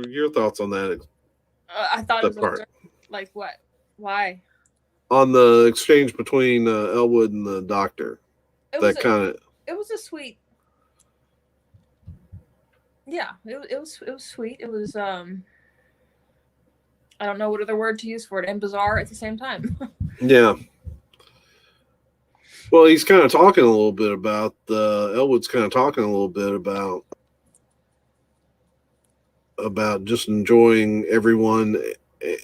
your thoughts on that?
I thought it was
part.
absurd. Like what? Why?
On the exchange between Elwood and the doctor.
It
was
a sweet. Yeah, it was sweet. It was I don't know what other word to use for it, and bizarre at the same time.
Yeah. Well, he's kind of talking a little bit about Elwood's kind of talking a little bit about just enjoying everyone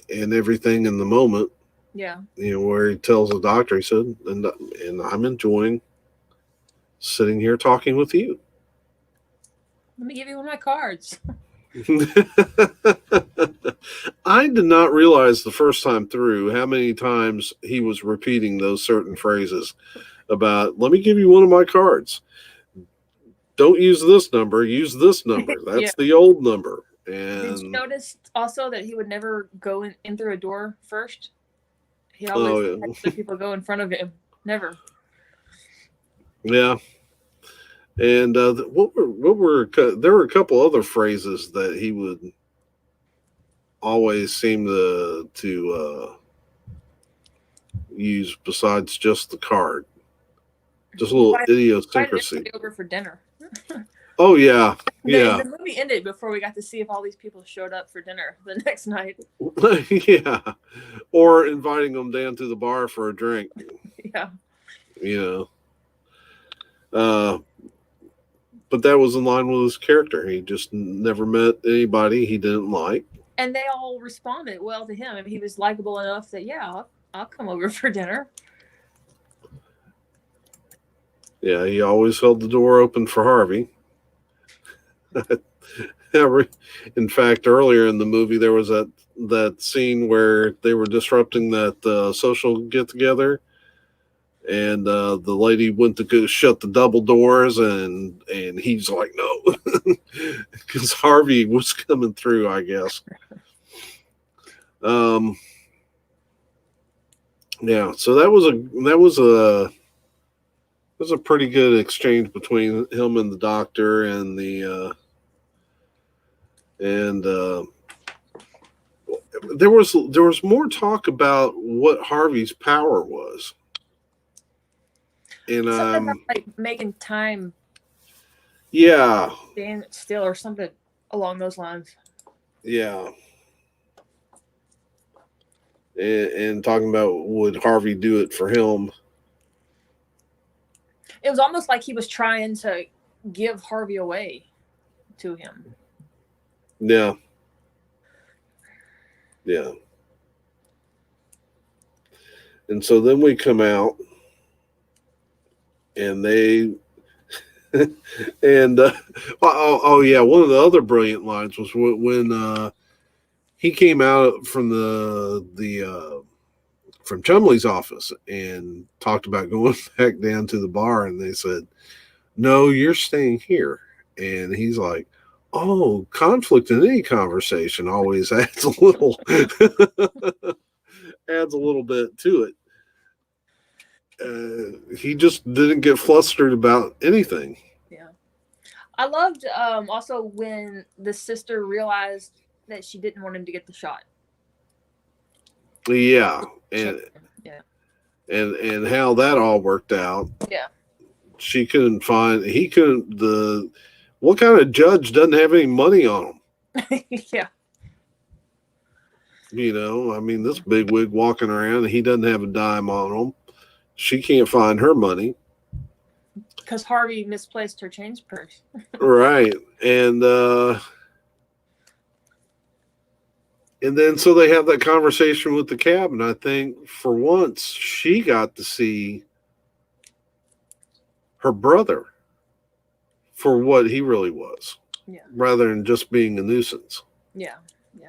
and everything in the moment.
Yeah.
Where he tells the doctor, he said, and I'm enjoying sitting here talking with you.
Let me give you one of my cards.
I did not realize the first time through how many times he was repeating those certain phrases about, let me give you one of my cards. Don't use this number, use this number. That's the old number. And
did you notice also that he would never go in through a door first? He always had other people go in front of him. Never.
Yeah. And there were a couple other phrases that he would always seem to use besides just the card. Just a little idiosyncrasy.
Over for dinner.
Oh yeah, yeah.
The movie ended before we got to see if all these people showed up for dinner the next night.
Yeah, or inviting them down to the bar for a drink.
Yeah.
But that was in line with his character. He just never met anybody he didn't like.
And they all responded well to him. I mean, he was likable enough that, yeah, I'll come over for dinner.
Yeah, he always held the door open for Harvey. In fact, earlier in the movie, there was that scene where they were disrupting that social get-together. And the lady went to go shut the double doors, and he's like, no, because Harvey was coming through, I guess. Yeah, so that was a pretty good exchange between him and the doctor, and there was more talk about what Harvey's power was. And
something about, like, making time.
Yeah.
Stand still or something along those lines.
Yeah. And talking about would Harvey do it for him?
It was almost like he was trying to give Harvey away to him.
Yeah. Yeah. And so then we come out, and they and oh yeah, one of the other brilliant lines was when he came out from from Chumley's office and talked about going back down to the bar, and they said, no, you're staying here. And he's like, oh, conflict in any conversation always adds a little bit to it. He just didn't get flustered about anything.
Yeah. I loved also when the sister realized that she didn't want him to get the shot.
Yeah. And how that all worked out.
Yeah.
He couldn't what kind of judge doesn't have any money on him?
Yeah.
I mean, this bigwig walking around, he doesn't have a dime on him. She can't find her money.
Because Harvey misplaced her change purse.
Right. And then so they have that conversation with the cab, and I think for once she got to see her brother for what he really was.
Yeah.
Rather than just being a nuisance.
Yeah. Yeah.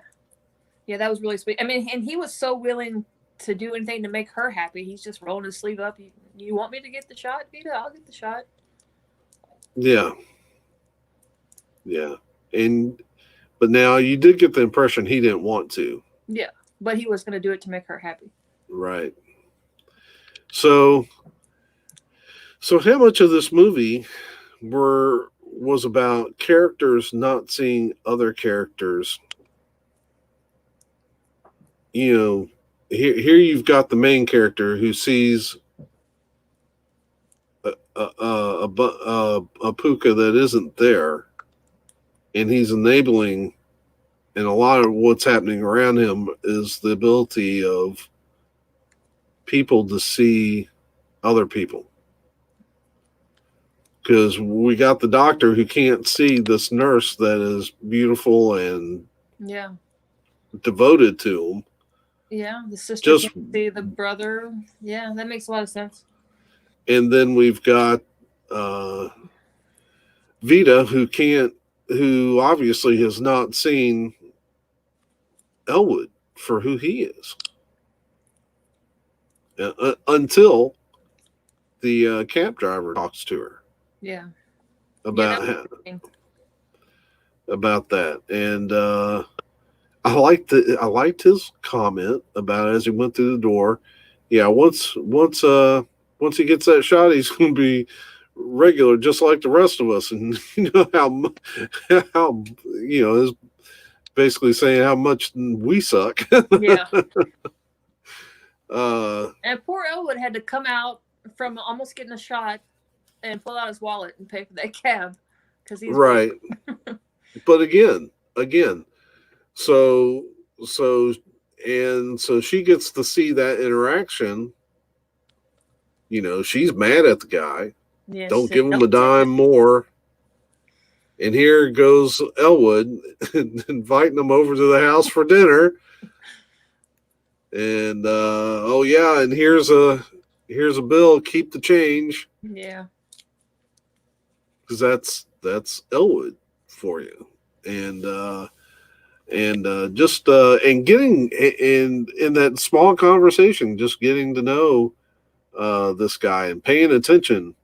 Yeah, that was really sweet. I mean, and he was so willing to do anything to make her happy. He's just rolling his sleeve up. You want me to get the shot, Vita? I'll get the shot.
Yeah. Yeah. But now you did get the impression he didn't want to.
Yeah. But he was going to do it to make her happy.
Right. So how much of this movie was about characters not seeing other characters you know, here you've got the main character who sees a puka that isn't there, and he's enabling. And a lot of what's happening around him is the ability of people to see other people. Because we got the doctor who can't see this nurse that is beautiful and devoted to him.
Yeah, the sister can't see the brother. Yeah, that makes a lot of sense.
And then we've got Vita, who obviously has not seen Elwood for who he is until the cab driver talks to her.
Yeah.
About that, and I liked his comment about it as he went through the door. Yeah, once he gets that shot, he's going to be regular, just like the rest of us. And you know how is basically saying how much we suck.
Yeah. And poor Elwood had to come out from almost getting a shot and pull out his wallet and pay for that cab because he's
right. But again, so she gets to see that interaction. You know, she's mad at the guy. Yeah, don't give him a dime more. And here goes Elwood inviting him over to the house for dinner. And oh yeah, and here's a bill. Keep the change.
Yeah,
because that's Elwood for you. And just and getting in that small conversation, just getting to know this guy and paying attention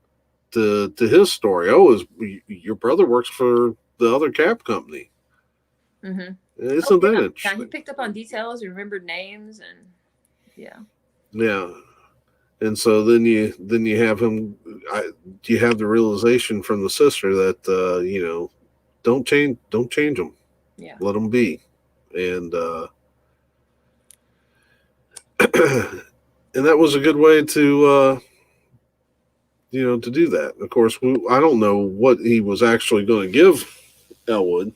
to his story. Oh, your brother works for the other cab company.
Mm-hmm.
Isn't that interesting?
Yeah, he picked up on details, remembered names, and
yeah. And so then you have him. You have the realization from the sister that don't change them.
Yeah,
let them be, and and that was a good way to to do that. Of course, I don't know what he was actually going to give Elwood,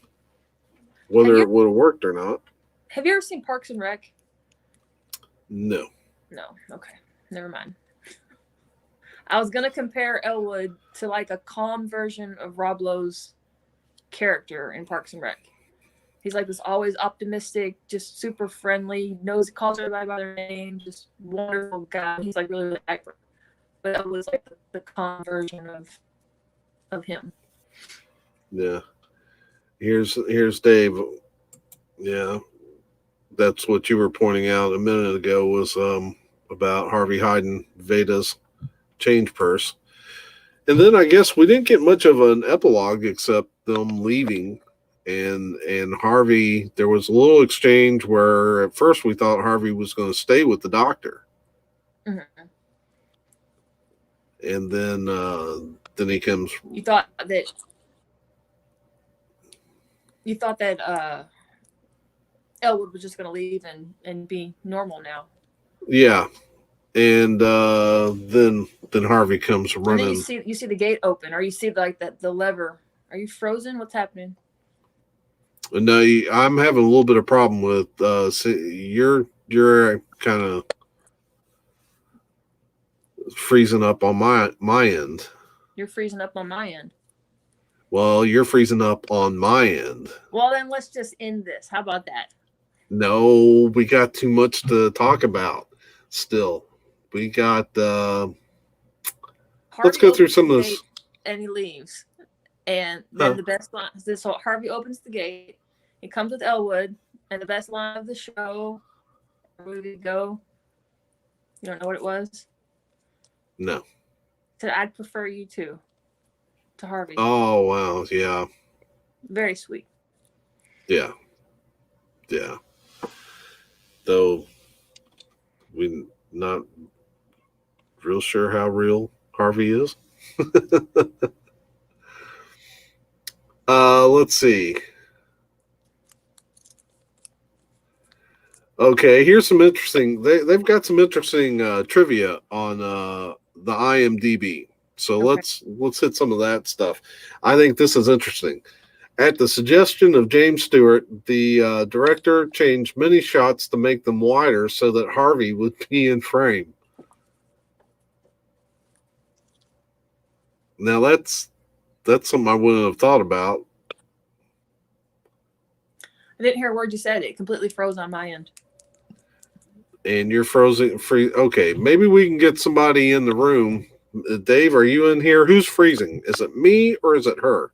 whether it would have worked or not.
Have you ever seen Parks and Rec?
No.
Okay, never mind. I was gonna compare Elwood to like a calm version of Rob Lowe's character in Parks and Rec. He's like this always optimistic, just super friendly, calls everybody by their name, just wonderful guy. He's like really, really accurate. But that was like the calm version of him.
Yeah. Here's Dave. Yeah. That's what you were pointing out a minute ago was about Harvey hiding Veda's change purse. And then I guess we didn't get much of an epilogue except them leaving. And Harvey, there was a little exchange where at first we thought Harvey was going to stay with the doctor.
Mm-hmm.
And then he comes.
You thought that Elwood was just going to leave and be normal now.
Yeah. And then Harvey comes running.
And then you see the gate open, or you see like the lever. Are you frozen? What's happening?
No, I'm having a little bit of problem with you're kind of freezing up on my end.
You're freezing up on my end.
Well, you're freezing up on my end.
Well, then let's just end this. How about that?
No, we got too much to talk about still. We got let's go through some of this.
And he leaves. And then the best line is this: so Harvey opens the gate. He comes with Elwood, and the best line of the show. Where did he go? You don't know what it was?
No.
He said, "I'd prefer you to Harvey."
Oh wow, yeah.
Very sweet.
Yeah. Though we're not real sure how real Harvey is. Let's see. Okay, here's some interesting. They've got some interesting trivia on the IMDb. So
Okay.
let's hit some of that stuff. I think this is interesting. At the suggestion of James Stewart, the director changed many shots to make them wider so that Harvey would be in frame. Now that's something I wouldn't have thought about.
I didn't hear a word you said. It completely froze on my end.
And you're frozen free. Okay, maybe we can get somebody in the room. Dave, are you in here? Who's freezing? Is it me or is it her?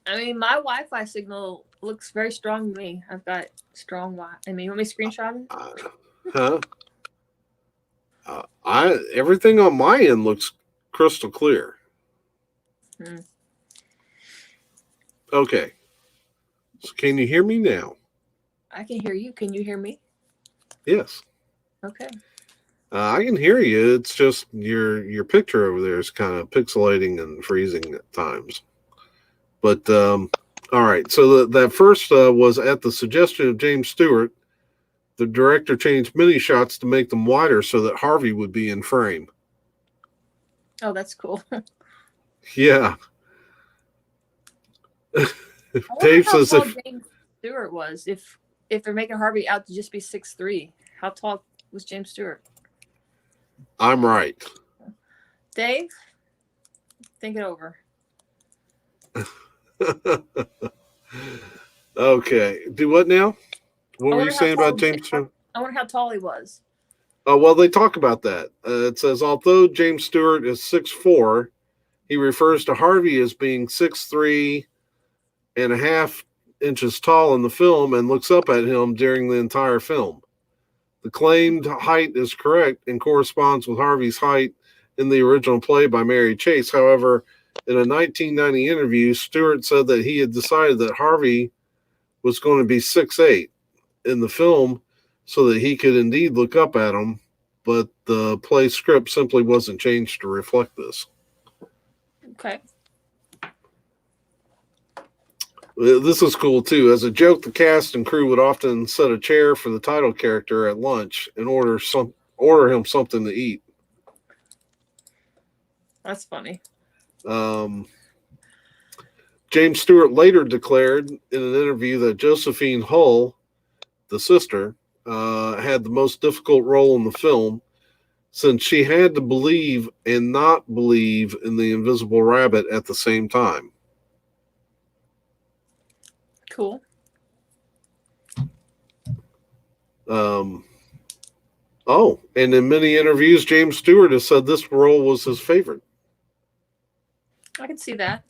I mean, my Wi-Fi signal looks very strong to me. I've got strong Wi. I mean, you want me to screenshot it?
Huh? Everything on my end looks crystal clear. Okay. So can you hear me now?
I can hear you. Can you hear me?
Yes.
Okay.
I can hear you. It's just your picture over there is kind of pixelating and freezing at times. But all right. So that first was at the suggestion of James Stewart. The director changed many shots to make them wider so that Harvey would be in frame.
Oh, that's cool.
Yeah.
Dave says how tall James Stewart was. If they're making Harvey out to just be 6'3", how tall was James Stewart?
I'm right.
Dave, think it over.
Okay. Do what now? What were you saying about James Stewart?
I wonder how tall he was.
Oh, well, they talk about that. It says, although James Stewart is 6'4", he refers to Harvey as being 6'3.5" inches tall in the film and looks up at him during the entire film. The claimed height is correct and corresponds with Harvey's height in the original play by Mary Chase. However, in a 1990 interview, Stewart said that he had decided that Harvey was going to be 6'8" in the film so that he could indeed look up at him, but the play script simply wasn't changed to reflect this.
Okay.
This is cool too. As a joke, the cast and crew would often set a chair for the title character at lunch and order him something to eat.
That's funny.
James Stewart later declared in an interview that Josephine Hull, the sister, had the most difficult role in the film since she had to believe and not believe in the invisible rabbit at the same time.
Cool.
And in many interviews, James Stewart has said this role was his favorite.
I can see that.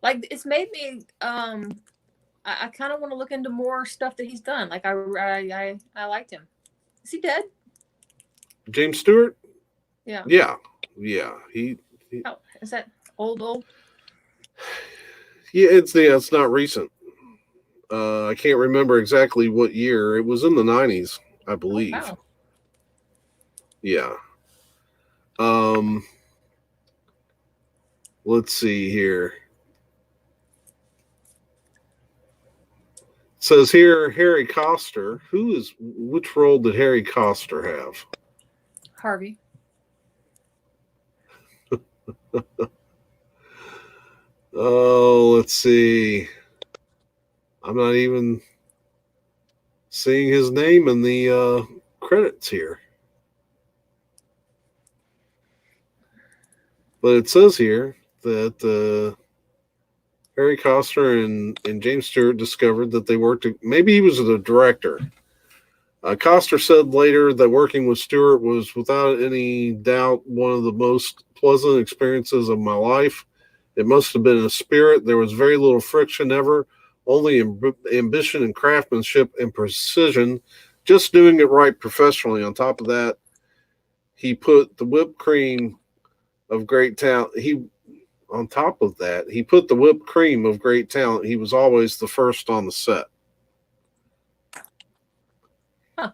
Like, it's made me I kind of want to look into more stuff that he's done. Like, I liked him. Is he dead?
James Stewart?
Yeah.
Yeah. He
oh, is that old?
Yeah, it's not recent. I can't remember exactly what year. It was in the 90s, I believe. Oh, wow. Yeah. Let's see here. It says here Harry Coster. Which role did Harry Coster have?
Harvey.
Oh, let's see. I'm not even seeing his name in the credits here. But it says here that Harry Coster and James Stewart discovered that they worked. Maybe he was the director. Coster said later that working with Stewart was without any doubt one of the most pleasant experiences of my life. It must have been a spirit. There was very little friction ever, only ambition and craftsmanship and precision, just doing it right professionally. On top of that, he put the whipped cream of great talent. He put the whipped cream of great talent. He was always the first on the set.
Huh.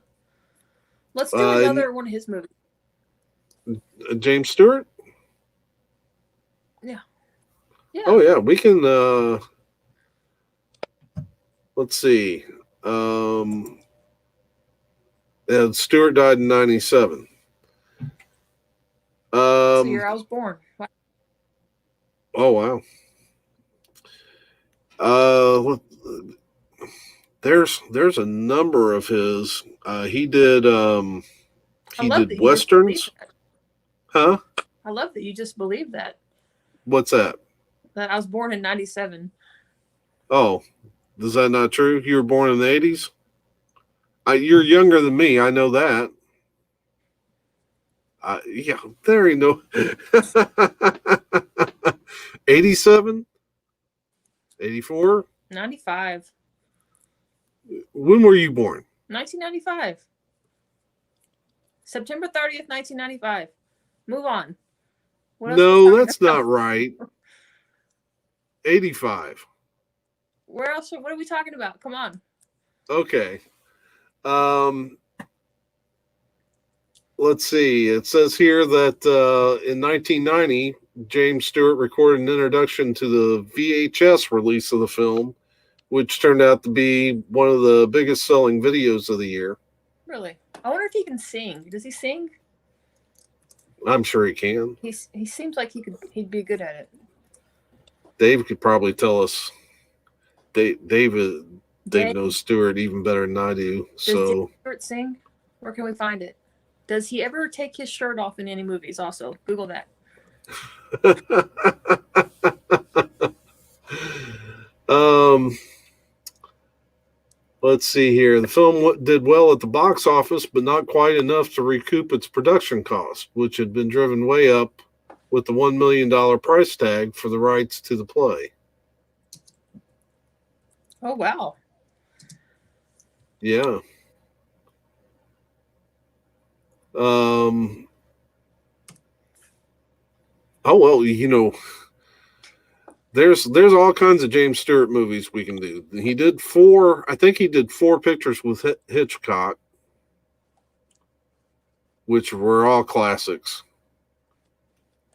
Let's do another one of his movies.
James Stewart?
Yeah.
Oh, yeah. We can... let's see. Stewart died in 97.
That's the year I was born. Wow.
Oh wow. There's a number of his. He did westerns. Huh?
I love that you just believe that.
What's that?
That I was born in 97.
Oh, is that not true? You were born in the 80s? You're younger than me. I know that. Yeah, there ain't no 87, 84,
95.
When were you born?
1995. September 30th, 1995. Move on.
No, that's not right. 85.
Where else? What are we talking about? Come on.
Okay. Let's see. It says here that in 1990, James Stewart recorded an introduction to the VHS release of the film, which turned out to be one of the biggest selling videos of the year.
Really? I wonder if he can sing. Does he sing?
I'm sure he can.
He seems like he'd be good at it.
Dave could probably tell us. Dave knows Stewart even better than I do.
Does James Stewart sing? Where can we find it? Does he ever take his shirt off in any movies? Also, Google that.
Let's see here. The film did well at the box office, but not quite enough to recoup its production cost, which had been driven way up with the $1 million price tag for the rights to the play.
Oh, wow.
Yeah. Oh, well, there's all kinds of James Stewart movies we can do. He did 4, I think he did 4 pictures with Hitchcock, which were all classics.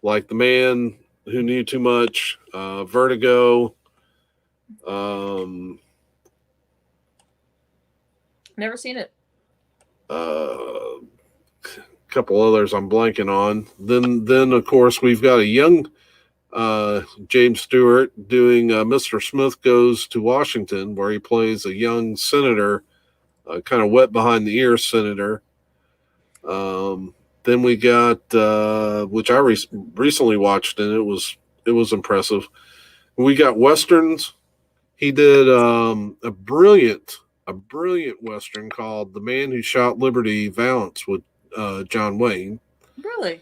Like The Man Who Knew Too Much, Vertigo.
Never seen it.
A couple others I'm blanking on. Then of course we've got a young James Stewart doing Mr. Smith Goes to Washington, where he plays a young senator, kind of wet behind the ears senator. Then we got which I recently watched, and it was impressive. We got westerns. He did a brilliant western called "The Man Who Shot Liberty Valance" with John Wayne.
Really?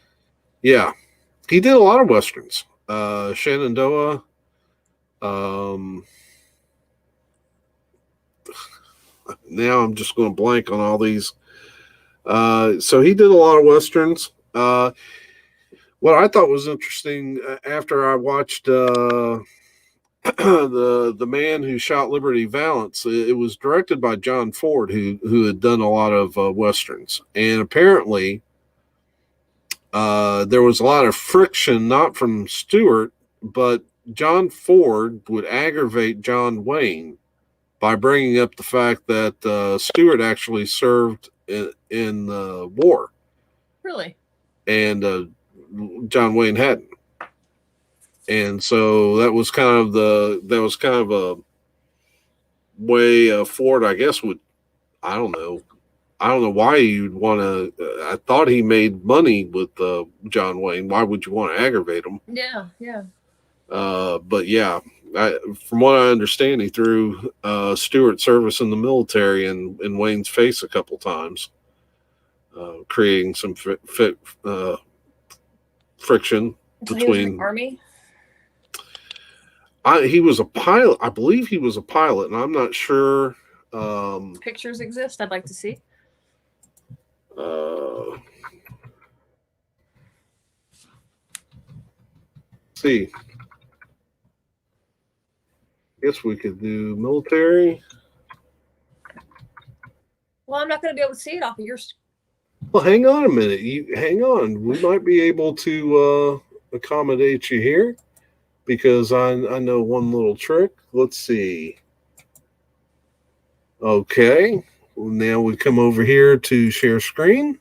Yeah, he did a lot of westerns. Shenandoah. Now I'm just going to blank on all these. So he did a lot of westerns. What I thought was interesting after I watched the Man Who Shot Liberty Valance, it was directed by John Ford, who had done a lot of westerns, and apparently there was a lot of friction, not from Stewart, but John Ford would aggravate John Wayne by bringing up the fact that Stewart actually served in the war.
Really?
And John Wayne hadn't. And so that was kind of a way Ford, I guess, would, I don't know why you'd want to. I thought he made money with John Wayne. Why would you want to aggravate him?
Yeah.
But yeah, from what I understand, he threw Stewart's service in the military in Wayne's face a couple times, creating some friction between.
He was in the Army?
He was a pilot. I believe he was a pilot, and I'm not sure.
Pictures exist. I'd like to see.
See. Guess we could do military.
Well, I'm not going to be able to see it off of yours.
Well, hang on a minute. Hang on. We might be able to accommodate you here, because I know one little trick. Let's see. Okay. Well, now we come over here to share screen.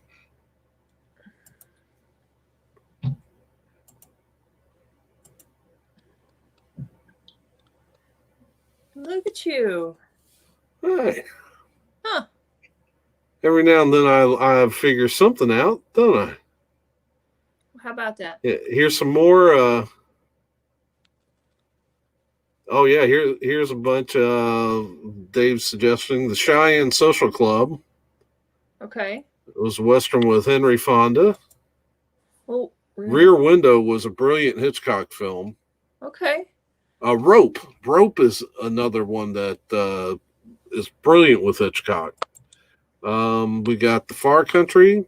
Look at you.
Hi.
Huh.
Every now and then I figure something out, don't I?
How about that?
Yeah, here's some more. Oh yeah, here's a bunch of Dave's suggesting. The Cheyenne Social Club.
Okay.
It was a Western with Henry Fonda.
Well,
Rear Window was a brilliant Hitchcock film.
Okay.
Rope. Rope is another one that is brilliant with Hitchcock. We got The Far Country,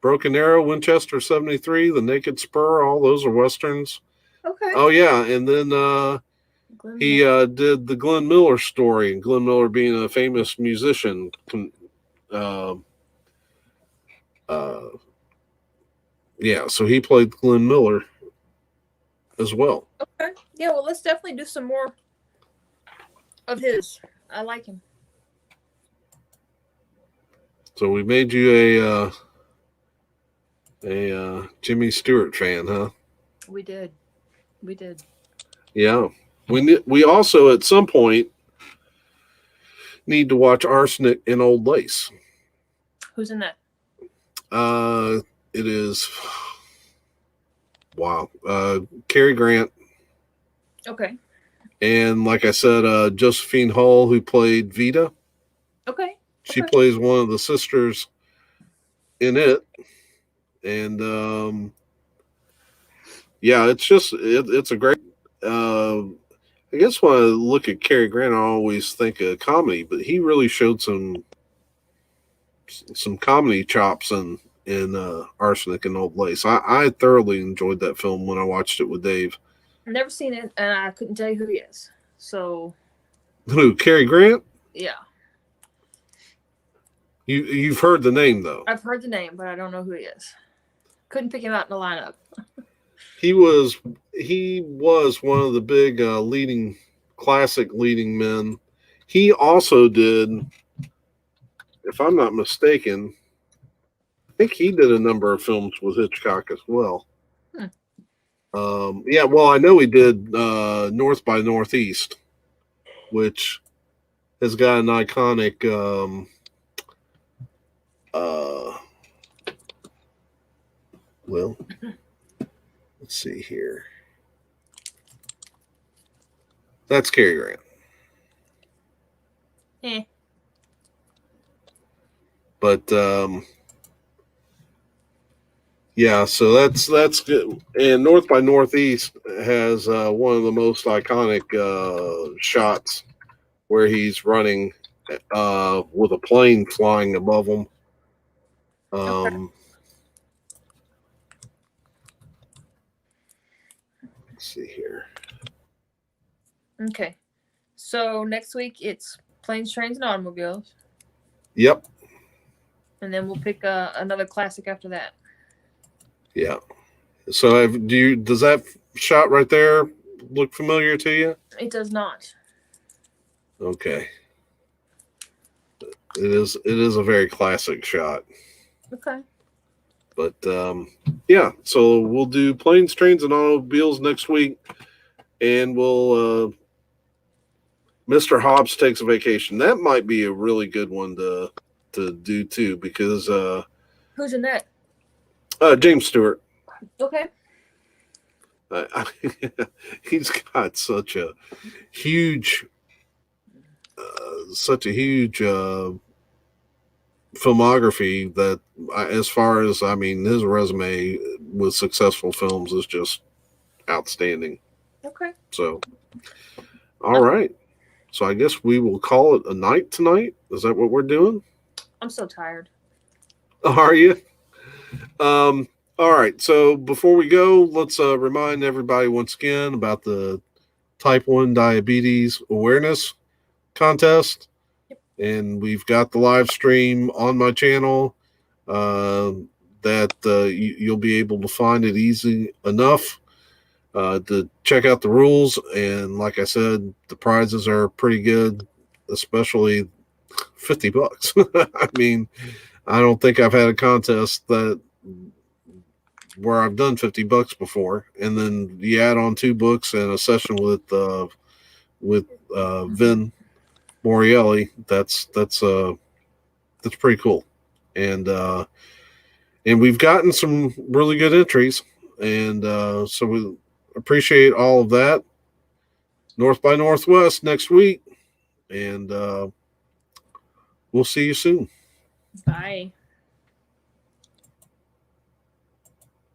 Broken Arrow, Winchester 73, The Naked Spur. All those are Westerns.
Okay.
Oh, yeah. And then he did the Glenn Miller story, and Glenn Miller being a famous musician. Yeah, so he played Glenn Miller as well.
Okay. Yeah, well, let's definitely do some more of his. I like him.
So we made you a Jimmy Stewart fan, huh?
We did.
Yeah. We also at some point need to watch Arsenic and Old Lace.
Who's in that?
It is wow. Cary Grant.
Okay.
And like I said, Josephine Hull, who played Vita.
Okay.
She plays one of the sisters in it. And yeah, it's a great. I guess when I look at Cary Grant, I always think of comedy, but he really showed some comedy chops in Arsenic and Old Lace. I thoroughly enjoyed that film when I watched it with Dave.
I've never seen it, and I couldn't tell you who he is. So
who? Cary Grant?
Yeah.
You've heard the name though.
I've heard the name, but I don't know who he is. Couldn't pick him out in the lineup.
He was one of the big classic leading men. He also did, if I'm not mistaken, I think he did a number of films with Hitchcock as well. Yeah, well, I know he did North by Northeast, which has got an iconic well, let's see here. That's Cary Grant. But yeah, so that's good. And North by Northeast has one of the most iconic shots where he's running with a plane flying above him. Let's see here.
Okay. So next week it's Planes, Trains, and Automobiles.
Yep.
And then we'll pick another classic after that.
Yeah. So does that shot right there look familiar to you?
It does not.
Okay. It is a very classic shot.
Okay.
But yeah, so we'll do Planes, Trains, and Automobiles next week, and we'll Mr. Hobbs Takes a Vacation. That might be a really good one to do too, because
who's in that?
James Stewart.
Okay.
He's got such a huge filmography that, as far as his resume with successful films is just outstanding.
Okay.
So, all right. So I guess we will call it a night tonight. Is that what we're doing?
I'm so tired.
Are you? All right. So before we go, let's remind everybody once again about the Type 1 Diabetes Awareness Contest.
Yep.
And we've got the live stream on my channel that you'll be able to find it easy enough to check out the rules. And like I said, the prizes are pretty good, especially $50. I mean, I don't think I've had a contest that where I've done $50 before, and then you add on 2 books and a session with Vin Morielli. That's pretty cool, and we've gotten some really good entries, and so we appreciate all of that. North by Northwest next week, and we'll see you soon.
Bye.